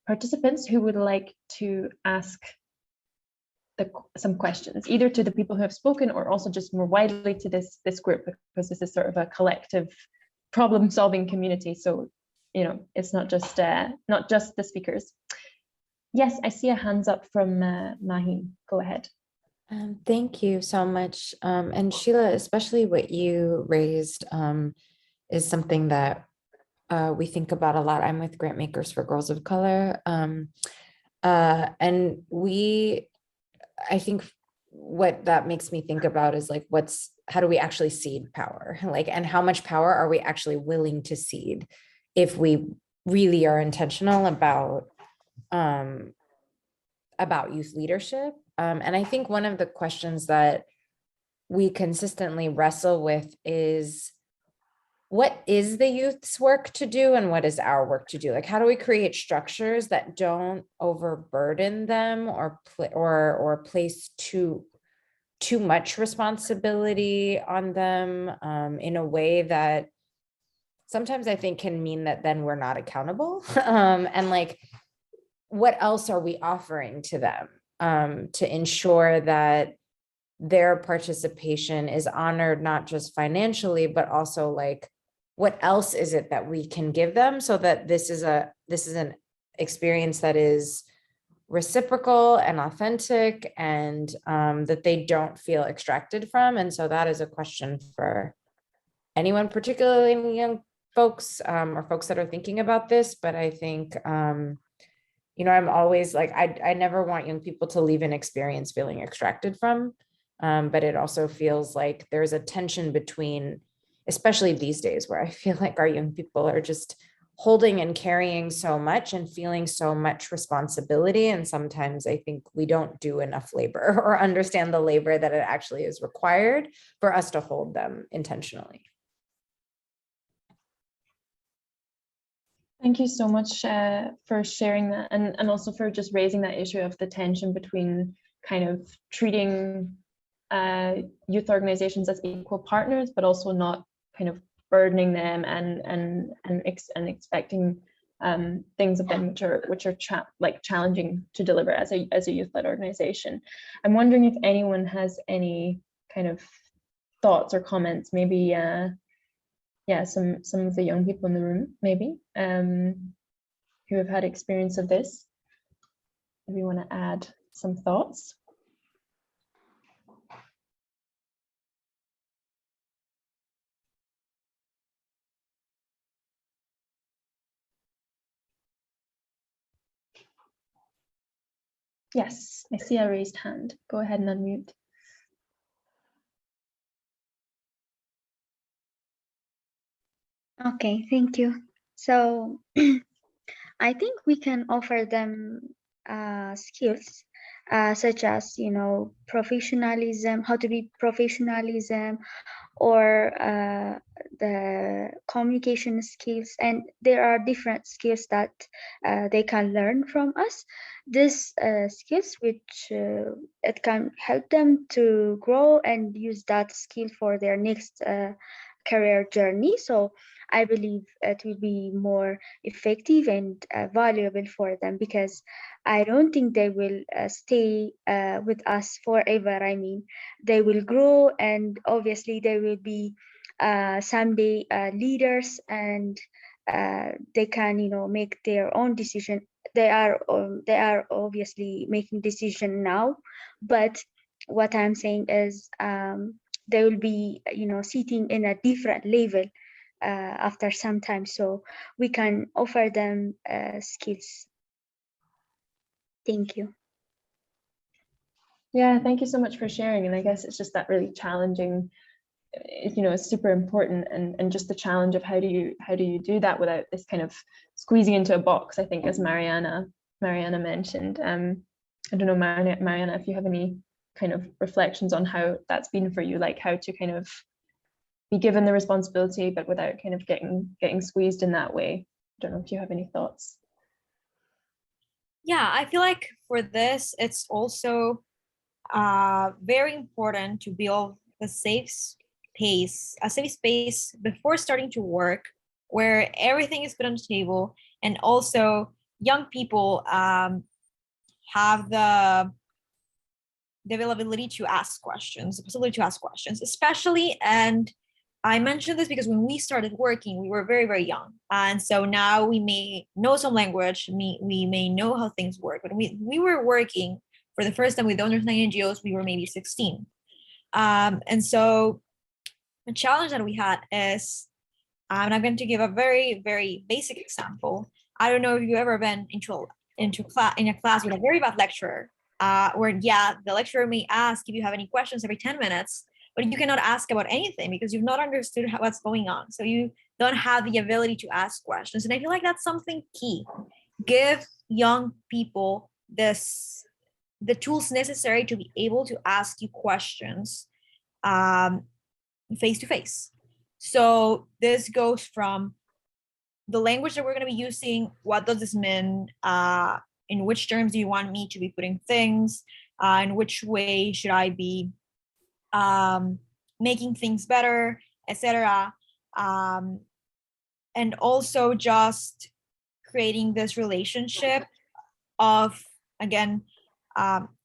participants who would like to ask some questions, either to the people who have spoken or also just more widely to this group, because this is sort of a collective problem-solving community. So, it's not just the speakers. Yes, I see a hands up from Mahim. Go ahead.
Thank you so much. And Sheila, especially what you raised is something that we think about a lot. I'm with Grantmakers for Girls of Color. And I think what that makes me think about is like, how do we actually cede power? And how much power are we actually willing to cede if we really are intentional about youth leadership. And I think one of the questions that we consistently wrestle with is, what is the youth's work to do and what is our work to do? Like, how do we create structures that don't overburden them or place too much responsibility on them in a way that sometimes I think can mean that then we're not accountable. And like, what else are we offering to them to ensure that their participation is honored, not just financially, but also like, what else is it that we can give them so that this is an experience that is reciprocal and authentic, and that they don't feel extracted from? And so that is a question for anyone, particularly young folks or folks that are thinking about this. But I think I'm always like, I never want young people to leave an experience feeling extracted from, but it also feels like there's a tension between, especially these days, where I feel like our young people are just holding and carrying so much and feeling so much responsibility. And sometimes I think we don't do enough labor or understand the labor that it actually is required for us to hold them intentionally.
Thank you so much for sharing that, and also for just raising that issue of the tension between kind of treating youth organizations as equal partners, but also not kind of burdening them and expecting things of them which are challenging to deliver as a youth-led organization. I'm wondering if anyone has any kind of thoughts or comments, maybe some of the young people in the room, maybe, who have had experience of this. If you want to add some thoughts. Yes, I see a raised hand. Go ahead and unmute.
Okay, thank you. So I think we can offer them skills such as, you know, professionalism, how to be professionalism, or the communication skills. And there are different skills that they can learn from us. These skills which it can help them to grow and use that skill for their next career journey. So I believe it will be more effective and valuable for them, because I don't think they will stay with us forever. I mean, they will grow, and obviously they will be someday leaders, and they can, you know, make their own decision. They are obviously making decision now, but what I'm saying is they will be, you know, sitting in a different level after some time. So we can offer them skills. Thank you.
Yeah, thank you so much for sharing. And I guess it's just that really challenging, you know, it's super important, and just the challenge of how do you do that without this kind of squeezing into a box, I think, as Mariana mentioned. I don't know, Mariana, if you have any kind of reflections on how that's been for you, like how to kind of be given the responsibility but without kind of getting squeezed in that way. I don't know if you have any thoughts.
Yeah, I feel like for this, it's also very important to build a safe space before starting to work, where everything is put on the table, and also young people have the availability to ask questions, the possibility to ask questions, especially. And I mentioned this because when we started working, we were very, very young. And so now we may know some language, we may know how things work, but we were working for the first time with donors and NGOs, we were maybe 16. And so the challenge that we had is, I'm going to give a very, very basic example. I don't know if you've ever been in a class with a very bad lecturer, where the lecturer may ask if you have any questions every 10 minutes, but you cannot ask about anything because you've not understood what's going on. So you don't have the ability to ask questions. And I feel like that's something key. Give young people the tools necessary to be able to ask you questions face to face. So this goes from the language that we're going to be using. What does this mean? In which terms do you want me to be putting things? In which way should I be making things better, etc. And also just creating this relationship of, again,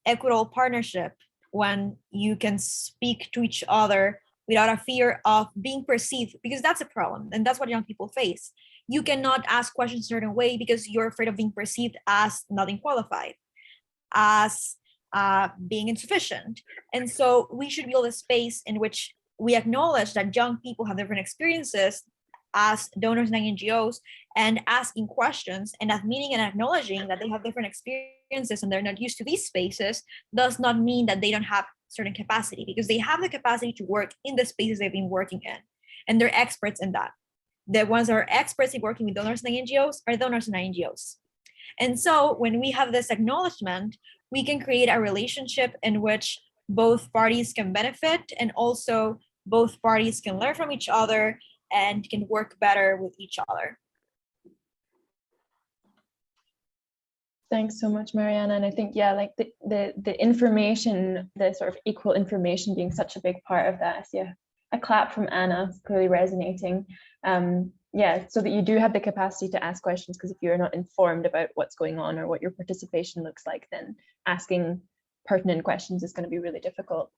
equitable partnership, when you can speak to each other without a fear of being perceived, because that's a problem, and that's what young people face. You cannot ask questions a certain way because you're afraid of being perceived as not qualified, as being insufficient. And so we should build a space in which we acknowledge that young people have different experiences as donors and NGOs, and asking questions and admitting and acknowledging that they have different experiences and they're not used to these spaces does not mean that they don't have certain capacity, because they have the capacity to work in the spaces they've been working in, and they're experts in that. The ones that are experts in working with donors and NGOs are donors and NGOs. And so when we have this acknowledgement, we can create a relationship in which both parties can benefit, and also both parties can learn from each other and can work better with each other.
Thanks so much, Mariana. And I think, yeah, like the information, the sort of equal information being such a big part of that. So yeah, a clap from Anna, it's clearly resonating. yeah, so that you do have the capacity to ask questions, because if you're not informed about what's going on or what your participation looks like, then asking pertinent questions is going to be really difficult.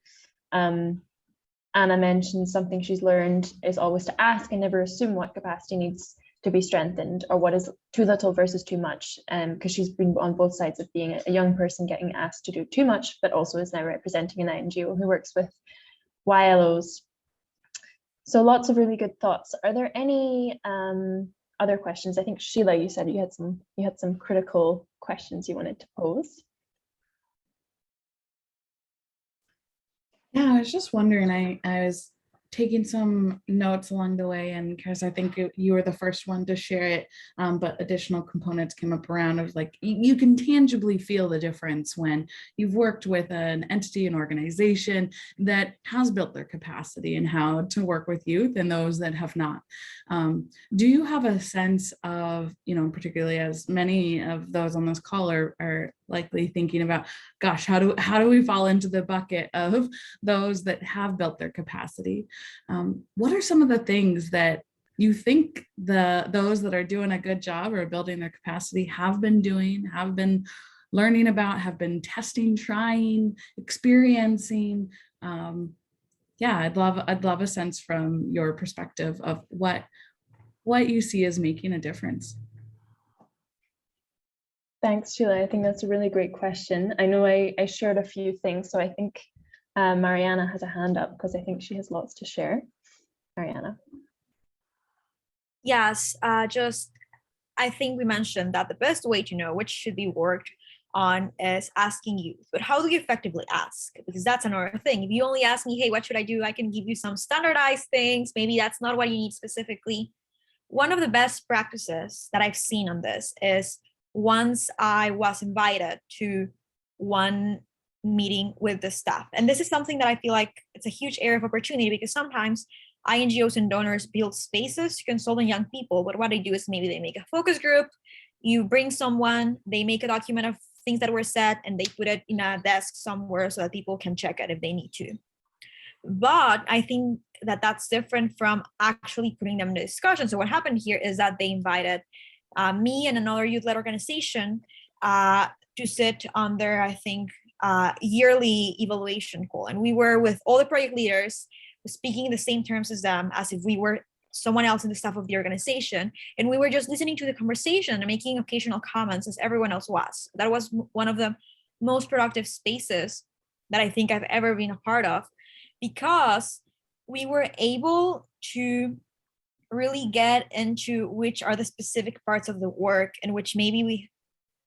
Anna mentioned something she's learned is always to ask and never assume what capacity needs to be strengthened or what is too little versus too much, because she's been on both sides of being a young person getting asked to do too much, but also is now representing an NGO who works with YLOs. So lots of really good thoughts. Are there any other questions? I think Sheila, you said you had some critical questions you wanted to pose.
Yeah, I was just wondering, I was taking some notes along the way, and because I think you were the first one to share it, but additional components came up around of like, you can tangibly feel the difference when you've worked with an entity, an organization that has built their capacity and how to work with youth and those that have not. Do you have a sense of, particularly as many of those on this call are likely thinking about, gosh, how do we fall into the bucket of those that have built their capacity? What are some of the things that you think those that are doing a good job or building their capacity have been doing, have been learning about, have been testing, trying, experiencing? Yeah, I'd love a sense from your perspective of what you see as making a difference.
Thanks, Sheila. I think that's a really great question. I know I shared a few things, so I think Mariana has a hand up because I think she has lots to share. Mariana.
Yes, I think we mentioned that the best way to know which should be worked on is asking youth. But how do you effectively ask? Because that's another thing. If you only ask me, hey, what should I do? I can give you some standardized things. Maybe that's not what you need specifically. One of the best practices that I've seen on this is once I was invited to one meeting with the staff. And this is something that I feel like it's a huge area of opportunity, because sometimes INGOs and donors build spaces to consult on young people, but what they do is maybe they make a focus group, you bring someone, they make a document of things that were said, and they put it in a desk somewhere so that people can check it if they need to. But I think that that's different from actually putting them in the discussion. So what happened here is that they invited me and another youth-led organization to sit on their, I think, yearly evaluation call. And we were with all the project leaders, speaking in the same terms as them, as if we were someone else in the staff of the organization. And we were just listening to the conversation and making occasional comments as everyone else was. That was one of the most productive spaces that I think I've ever been a part of, because we were able to really get into which are the specific parts of the work in which maybe we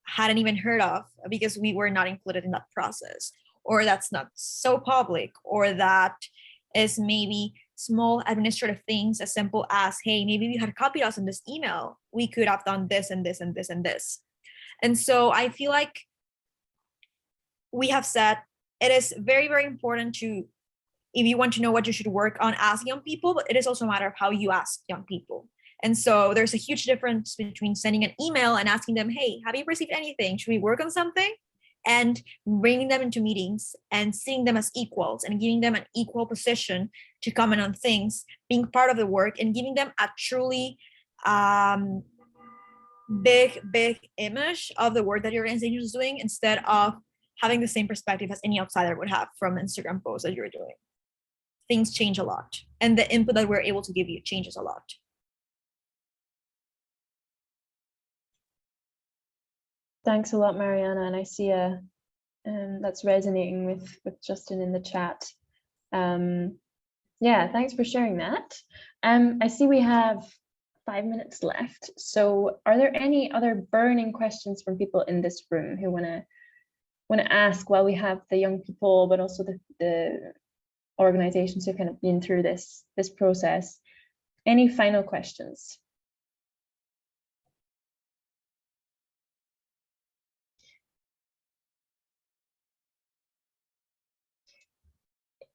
hadn't even heard of because we were not included in that process, or that's not so public, or that is maybe small administrative things as simple as, hey, maybe you had copied us in this email, we could have done this and this and this and this. And so I feel like we have said it is very, very important to, if you want to know what you should work on, ask young people, but it is also a matter of how you ask young people. And so there's a huge difference between sending an email and asking them, hey, have you received anything? Should we work on something? And bringing them into meetings and seeing them as equals and giving them an equal position to comment on things, being part of the work, and giving them a truly big image of the work that your organization is doing, instead of having the same perspective as any outsider would have from Instagram posts that you're doing. Things change a lot, and the input that we're able to give you changes a lot.
Thanks a lot, Mariana. And I see that's resonating with Justin in the chat. Yeah, thanks for sharing that. I see we have 5 minutes left. So are there any other burning questions from people in this room who want to ask while we have the young people, but also the organizations who've kind of been through this process? Any final questions?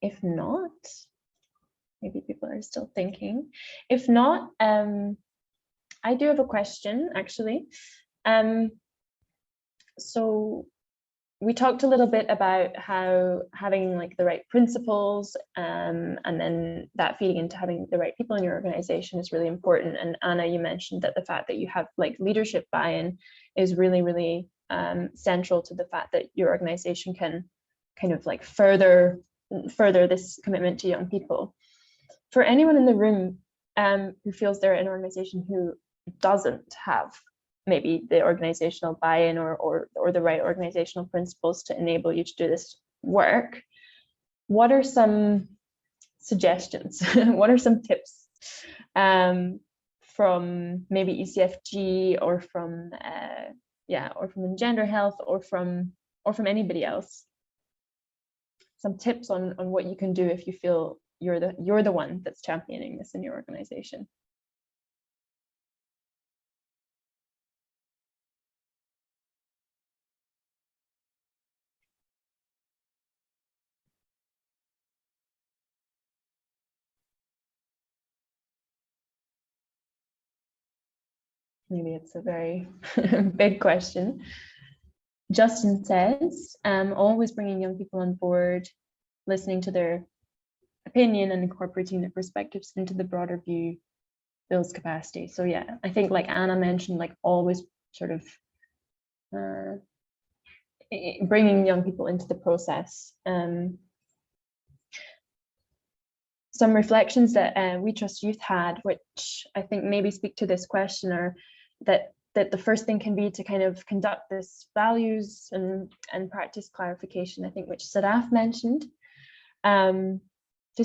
If not, maybe people are still thinking. If not, I do have a question, actually. So we talked a little bit about how having like the right principles and then that feeding into having the right people in your organization is really important. And Anna, you mentioned that the fact that you have like leadership buy-in is really, really central to the fact that your organization can kind of like further this commitment to young people. For anyone in the room who feels they're in an organization who doesn't have maybe the organizational buy-in or the right organizational principles to enable you to do this work, what are some suggestions? What are some tips from maybe ECFG or from Engender Health or from anybody else? Some tips on what you can do if you feel you're the one that's championing this in your organization. Maybe it's a very big question. Justin says, always bringing young people on board, listening to their opinion and incorporating their perspectives into the broader view builds capacity. So yeah, I think like Anna mentioned, like always sort of bringing young people into the process. Some reflections that We Trust Youth had, which I think maybe speak to this question, are that the first thing can be to kind of conduct this values and practice clarification, I think, which Sadaf mentioned. To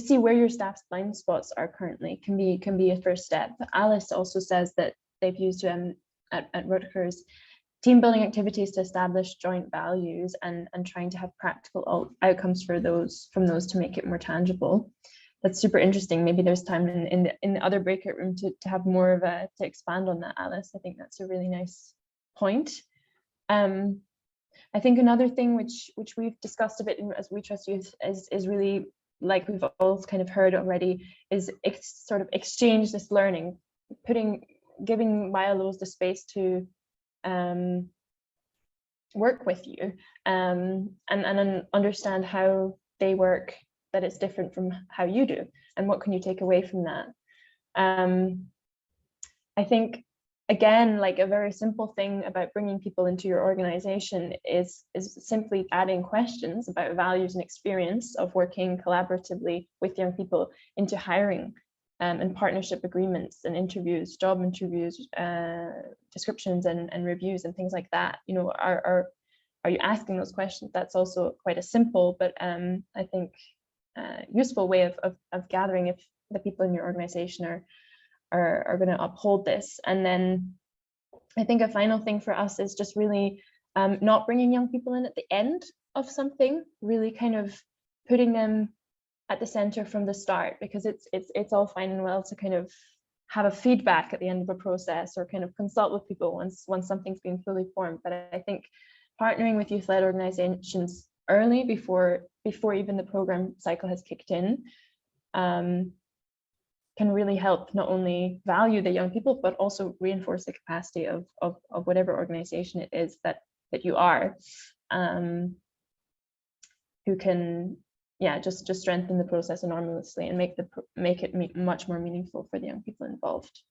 see where your staff's blind spots are currently can be a first step. Alice also says that they've used at Rutgers team building activities to establish joint values and trying to have practical outcomes from those to make it more tangible. That's super interesting. Maybe there's time in the other breakout room to have more of to expand on that, Alice. I think that's a really nice point. I think another thing which we've discussed a bit as We Trust Youth is really, like we've all kind of heard already, is sort of exchange this learning, giving YLOs the space to work with you and understand how they work, that it's different from how you do, and what can you take away from that. I think, again, like a very simple thing about bringing people into your organization is simply adding questions about values and experience of working collaboratively with young people into hiring and partnership agreements and interviews, job interviews, descriptions and reviews and things like that. You know, are you asking those questions? That's also quite a simple, but I think useful way of gathering if the people in your organization are going to uphold this. And then I think a final thing for us is just really not bringing young people in at the end of something, really kind of putting them at the center from the start, because it's all fine and well to kind of have a feedback at the end of a process or kind of consult with people once something's been fully formed. But I think partnering with youth-led organizations early, before even the program cycle has kicked in, can really help not only value the young people, but also reinforce the capacity of whatever organization it is that you are, who can, yeah, just strengthen the process enormously and make it much more meaningful for the young people involved.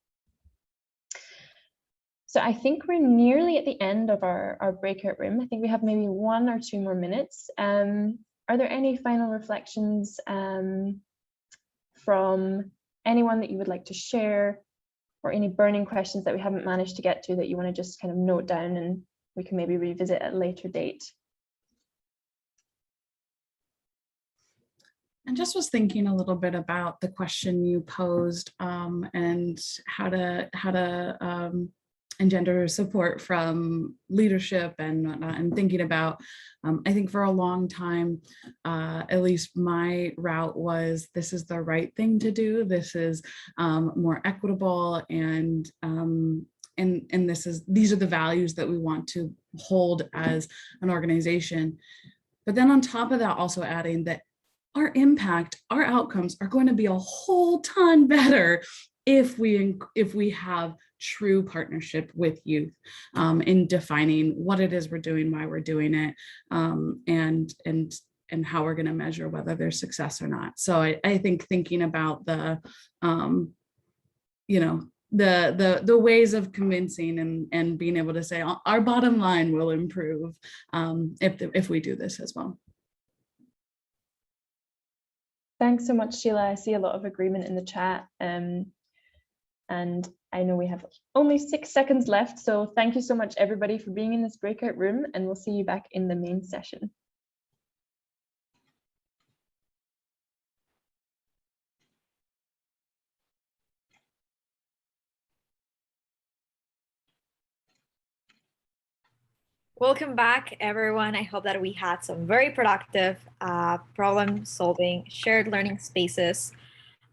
So I think we're nearly at the end of our breakout room. I think we have maybe 1 or 2 more minutes. Are there any final reflections from anyone that you would like to share, or any burning questions that we haven't managed to get to that you want to just kind of note down and we can maybe revisit at a later date?
I just was thinking a little bit about the question you posed and how to engender support from leadership and whatnot, and thinking about, I think for a long time, at least my route was, this is the right thing to do. This is more equitable, and these are the values that we want to hold as an organization. But then on top of that, also adding that our impact, our outcomes are going to be a whole ton better if we have true partnership with youth in defining what it is we're doing, why we're doing it, and how we're going to measure whether there's success or not. So I think thinking about the the ways of convincing and being able to say our bottom line will improve if we do this as well.
Thanks so much, Sheila. I see a lot of agreement in the chat. And I know we have only 6 seconds left. So thank you so much, everybody, for being in this breakout room, and we'll see you back in the main session.
Welcome back, everyone. I hope that we had some very productive problem-solving shared learning spaces.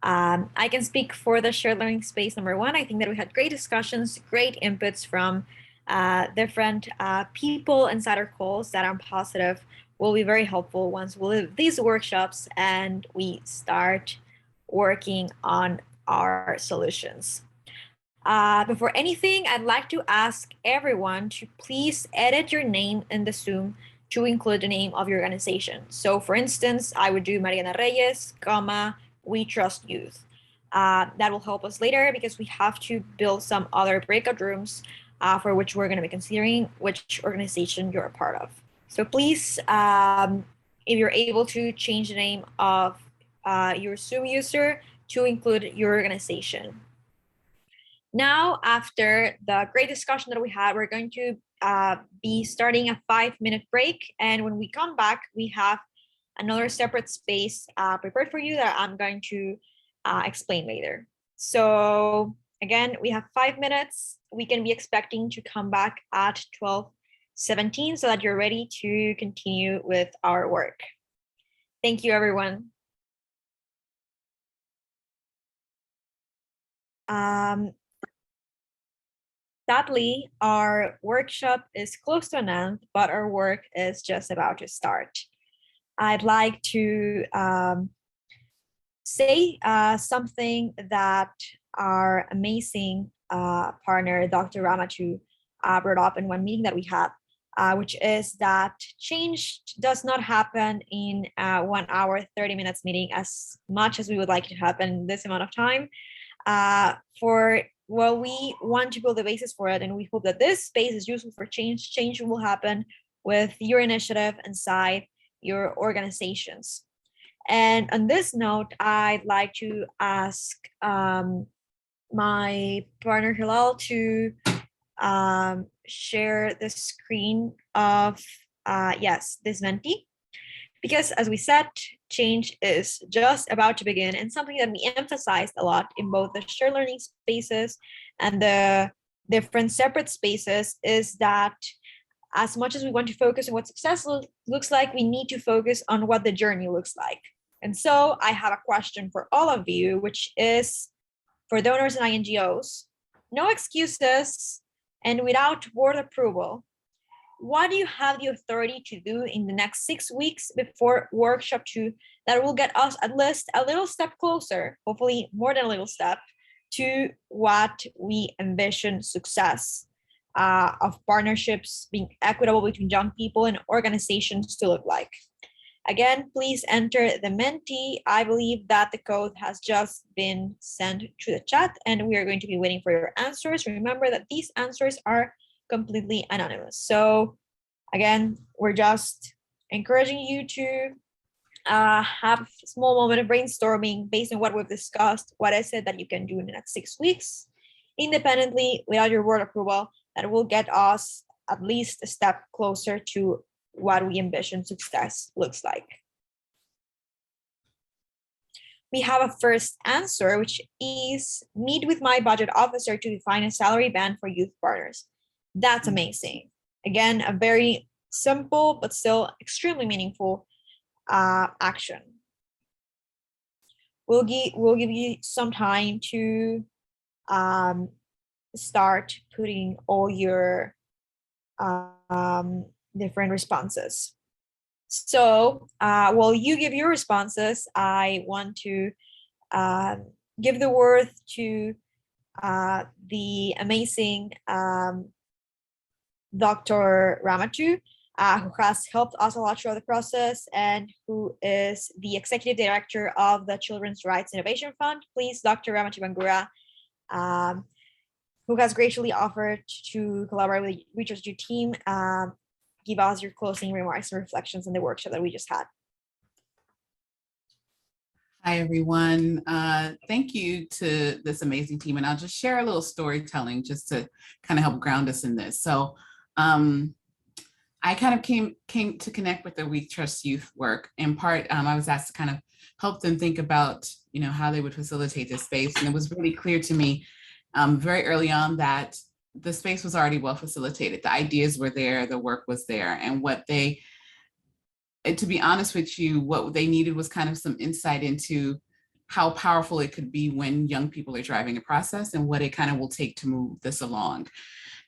I can speak for the shared learning space number 1. I think that we had great discussions, great inputs from different people inside our calls that I'm positive will be very helpful once we leave these workshops and we start working on our solutions. Before anything, I'd like to ask everyone to please edit your name in the Zoom to include the name of your organization. So for instance, I would do Mariana Reyes, We Trust Youth. That will help us later because we have to build some other breakout rooms for which we're going to be considering which organization you're a part of. So please, if you're able to change the name of your Zoom user to include your organization. Now, after the great discussion that we had, we're going to be starting a 5-minute break. And when we come back, we have another separate space prepared for you that I'm going to explain later. So again, we have 5 minutes. We can be expecting to come back at 12:17 so that you're ready to continue with our work. Thank you, everyone. Sadly, our workshop is close to an end, but our work is just about to start. I'd like to say something that our amazing partner, Dr. Ramatu, brought up in one meeting that we had, which is that change does not happen in 1 hour, 30 minutes meeting as much as we would like it to happen in this amount of time. We want to build the basis for it, and we hope that this space is useful for change. Change will happen with your initiative inside your organizations. And on this note, I'd like to ask my partner Hilal to share the screen of this Menti, because as we said, change is just about to begin, and something that we emphasized a lot in both the shared learning spaces and the different separate spaces is that as much as we want to focus on what success looks like, we need to focus on what the journey looks like. And so I have a question for all of you, which is for donors and INGOs, no excuses and without board approval, what do you have the authority to do in the next 6 weeks before workshop 2 that will get us at least a little step closer, hopefully more than a little step, to what we envision success of partnerships being equitable between young people and organizations to look like? Again, please enter the Menti. I believe that the code has just been sent to the chat and we are going to be waiting for your answers. Remember that these answers are completely anonymous. So again, we're just encouraging you to have a small moment of brainstorming based on what we've discussed, what is it that you can do in the next 6 weeks, independently, without your board approval, that will get us at least a step closer to what we envision success looks like. We have a first answer, which is meet with my budget officer to define a salary band for youth partners. That's amazing. Again, a very simple, but still extremely meaningful action. We'll give you some time to start putting all your different responses. So while you give your responses, I want to give the word to the amazing Dr. Ramatu, who has helped us a lot throughout the process and who is the executive director of the Children's Rights Innovation Fund. Please, Dr. Ramatu Bangura, who has graciously offered to collaborate with the Research U team, give us your closing remarks and reflections on the workshop that we just had.
Hi, everyone. Thank you to this amazing team. And I'll just share a little storytelling just to kind of help ground us in this. So I kind of came to connect with the We Trust Youth work. In part, I was asked to kind of help them think about, how they would facilitate this space. And it was really clear to me very early on that the space was already well facilitated. The ideas were there, the work was there. And to be honest with you, what they needed was kind of some insight into how powerful it could be when young people are driving a process and what it kind of will take to move this along.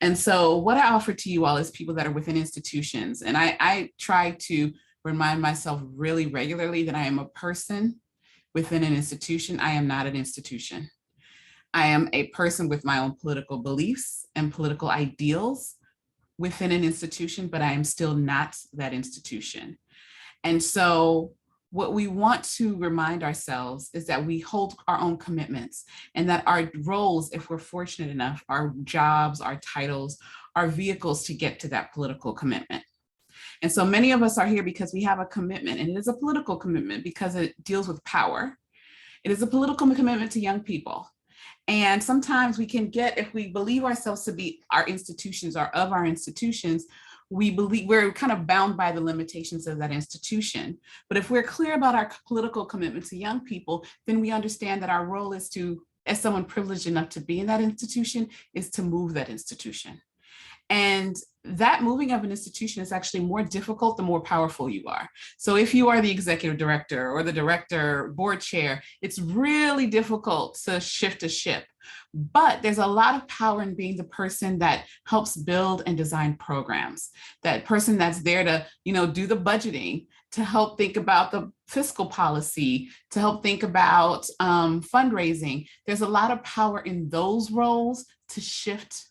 And so what I offer to you all is people that are within institutions. And I try to remind myself really regularly that I am a person within an institution. I am not an institution. I am a person with my own political beliefs and political ideals within an institution, but I am still not that institution. And so what we want to remind ourselves is that we hold our own commitments and that our roles, if we're fortunate enough, our jobs, our titles, are vehicles to get to that political commitment. And so many of us are here because we have a commitment, and it is a political commitment because it deals with power. It is a political commitment to young people. And sometimes we can get, if we believe ourselves to be our institutions or of our institutions, we believe we're kind of bound by the limitations of that institution. But if we're clear about our political commitment to young people, then we understand that our role is to, as someone privileged enough to be in that institution, is to move that institution. And that moving of an institution is actually more difficult the more powerful you are. So if you are the executive director or the director, board chair, it's really difficult to shift a ship. But there's a lot of power in being the person that helps build and design programs, that person that's there to, do the budgeting, to help think about the fiscal policy, to help think about fundraising. There's a lot of power in those roles to shift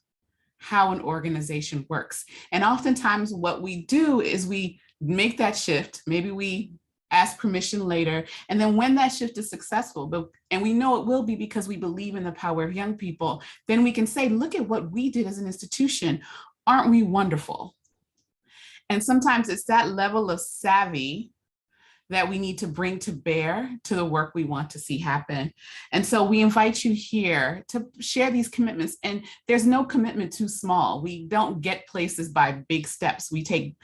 how an organization works. And oftentimes what we do is we make that shift. Maybe we ask permission later. And then when that shift is successful, and we know it will be because we believe in the power of young people, then we can say, look at what we did as an institution. Aren't we wonderful? And sometimes it's that level of savvy that we need to bring to bear to the work we want to see happen. And so we invite you here to share these commitments. And there's no commitment too small. We don't get places by big steps. We take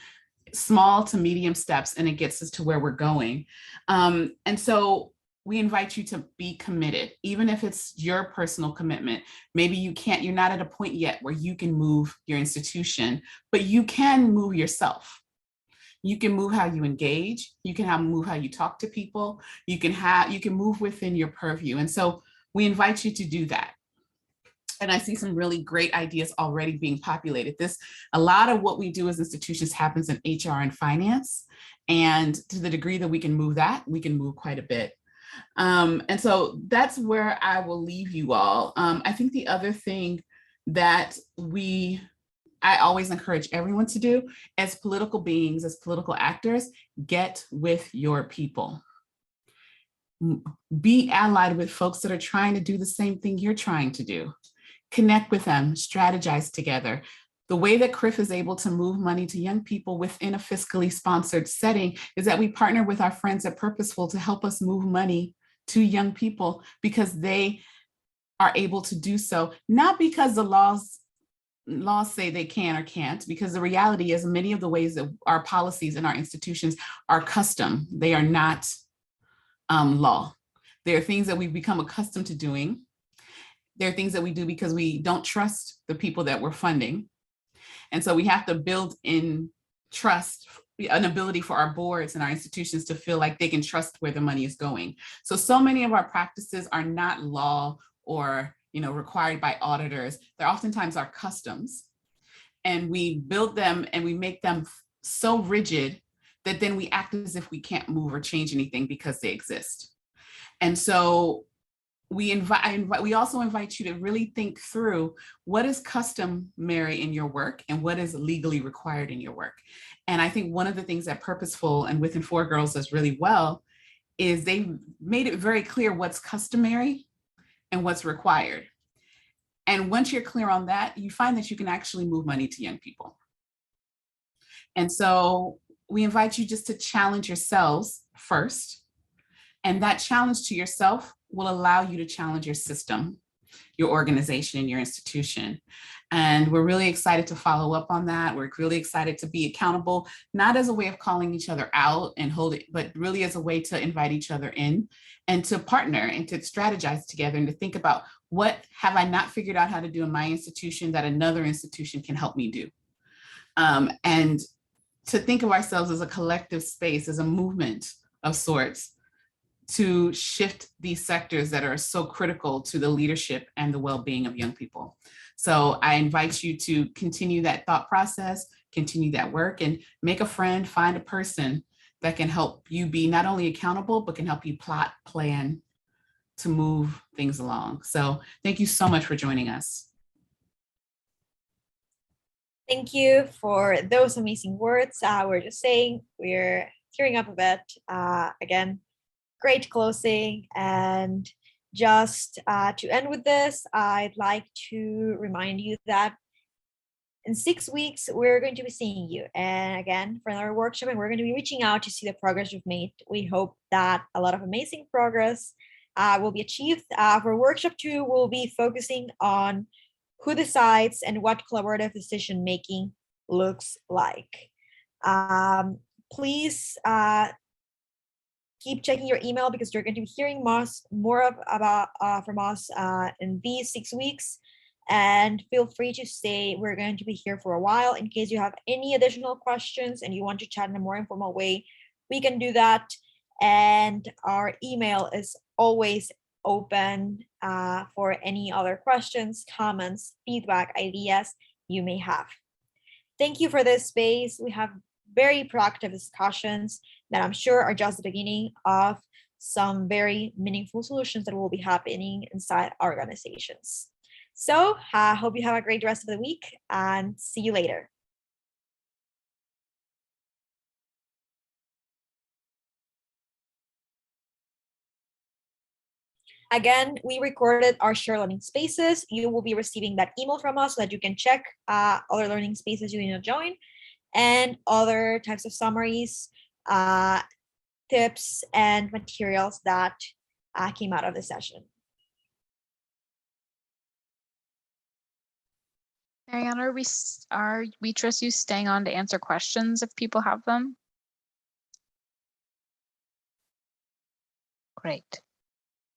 small to medium steps and it gets us to where we're going. And so we invite you to be committed, even if it's your personal commitment. Maybe you're not at a point yet where you can move your institution, but you can move yourself. You can move how you engage. You can move how you talk to people. You can move within your purview. And so we invite you to do that. And I see some really great ideas already being populated. A lot of what we do as institutions happens in HR and finance. And to the degree that we can move that, we can move quite a bit. And so that's where I will leave you all. I think the other thing that I always encourage everyone to do as political beings, as political actors, get with your people. Be allied with folks that are trying to do the same thing you're trying to do. Connect with them, strategize together. The way that CRIF is able to move money to young people within a fiscally sponsored setting is that we partner with our friends at Purposeful to help us move money to young people because they are able to do so, not because the laws say they can or can't, because the reality is many of the ways that our policies and our institutions are custom. They are not law. There are things that we've become accustomed to doing. There are things that we do because we don't trust the people that we're funding. And so we have to build in trust, an ability for our boards and our institutions to feel like they can trust where the money is going. So many of our practices are not law or required by auditors. They're oftentimes our customs. And we build them and we make them so rigid that then we act as if we can't move or change anything because they exist. And so we also invite you to really think through what is customary in your work and what is legally required in your work. And I think one of the things that Purposeful and Within Four Girls does really well is they made it very clear what's customary and what's required. And once you're clear on that, you find that you can actually move money to young people. And so we invite you just to challenge yourselves first. And that challenge to yourself will allow you to challenge your system, your organization, and your institution. And we're really excited to follow up on that. We're really excited to be accountable, not as a way of calling each other out and hold it, but really as a way to invite each other in and to partner and to strategize together and to think about what have I not figured out how to do in my institution that another institution can help me do. And to think of ourselves as a collective space, as a movement of sorts, to shift these sectors that are so critical to the leadership and the well-being of young people. So I invite you to continue that thought process, continue that work, and make a friend, find a person that can help you be not only accountable, but can help you plot, plan to move things along. So thank you so much for joining us.
Thank you for those amazing words. We're just saying, we're tearing up a bit. Again, great closing. And just to end with this, I'd like to remind you that in 6 weeks, we're going to be seeing you. And again, for another workshop, and we're going to be reaching out to see the progress you've made. We hope that a lot of amazing progress will be achieved. For workshop 2, we'll be focusing on who decides and what collaborative decision-making looks like. Please keep checking your email because you're going to be hearing more from us in these 6 weeks. And feel free to stay. We're going to be here for a while. In case you have any additional questions and you want to chat in a more informal way, we can do that. And our email is always open for any other questions, comments, feedback, ideas you may have. Thank you for this space. We have very proactive discussions that I'm sure are just the beginning of some very meaningful solutions that will be happening inside our organizations. So I hope you have a great rest of the week and see you later. Again, we recorded our shared learning spaces. You will be receiving that email from us so that you can check other learning spaces you need to join and other types of summaries, tips, and materials that came out of the session.
Mariana, we trust you staying on to answer questions if people have them? Great.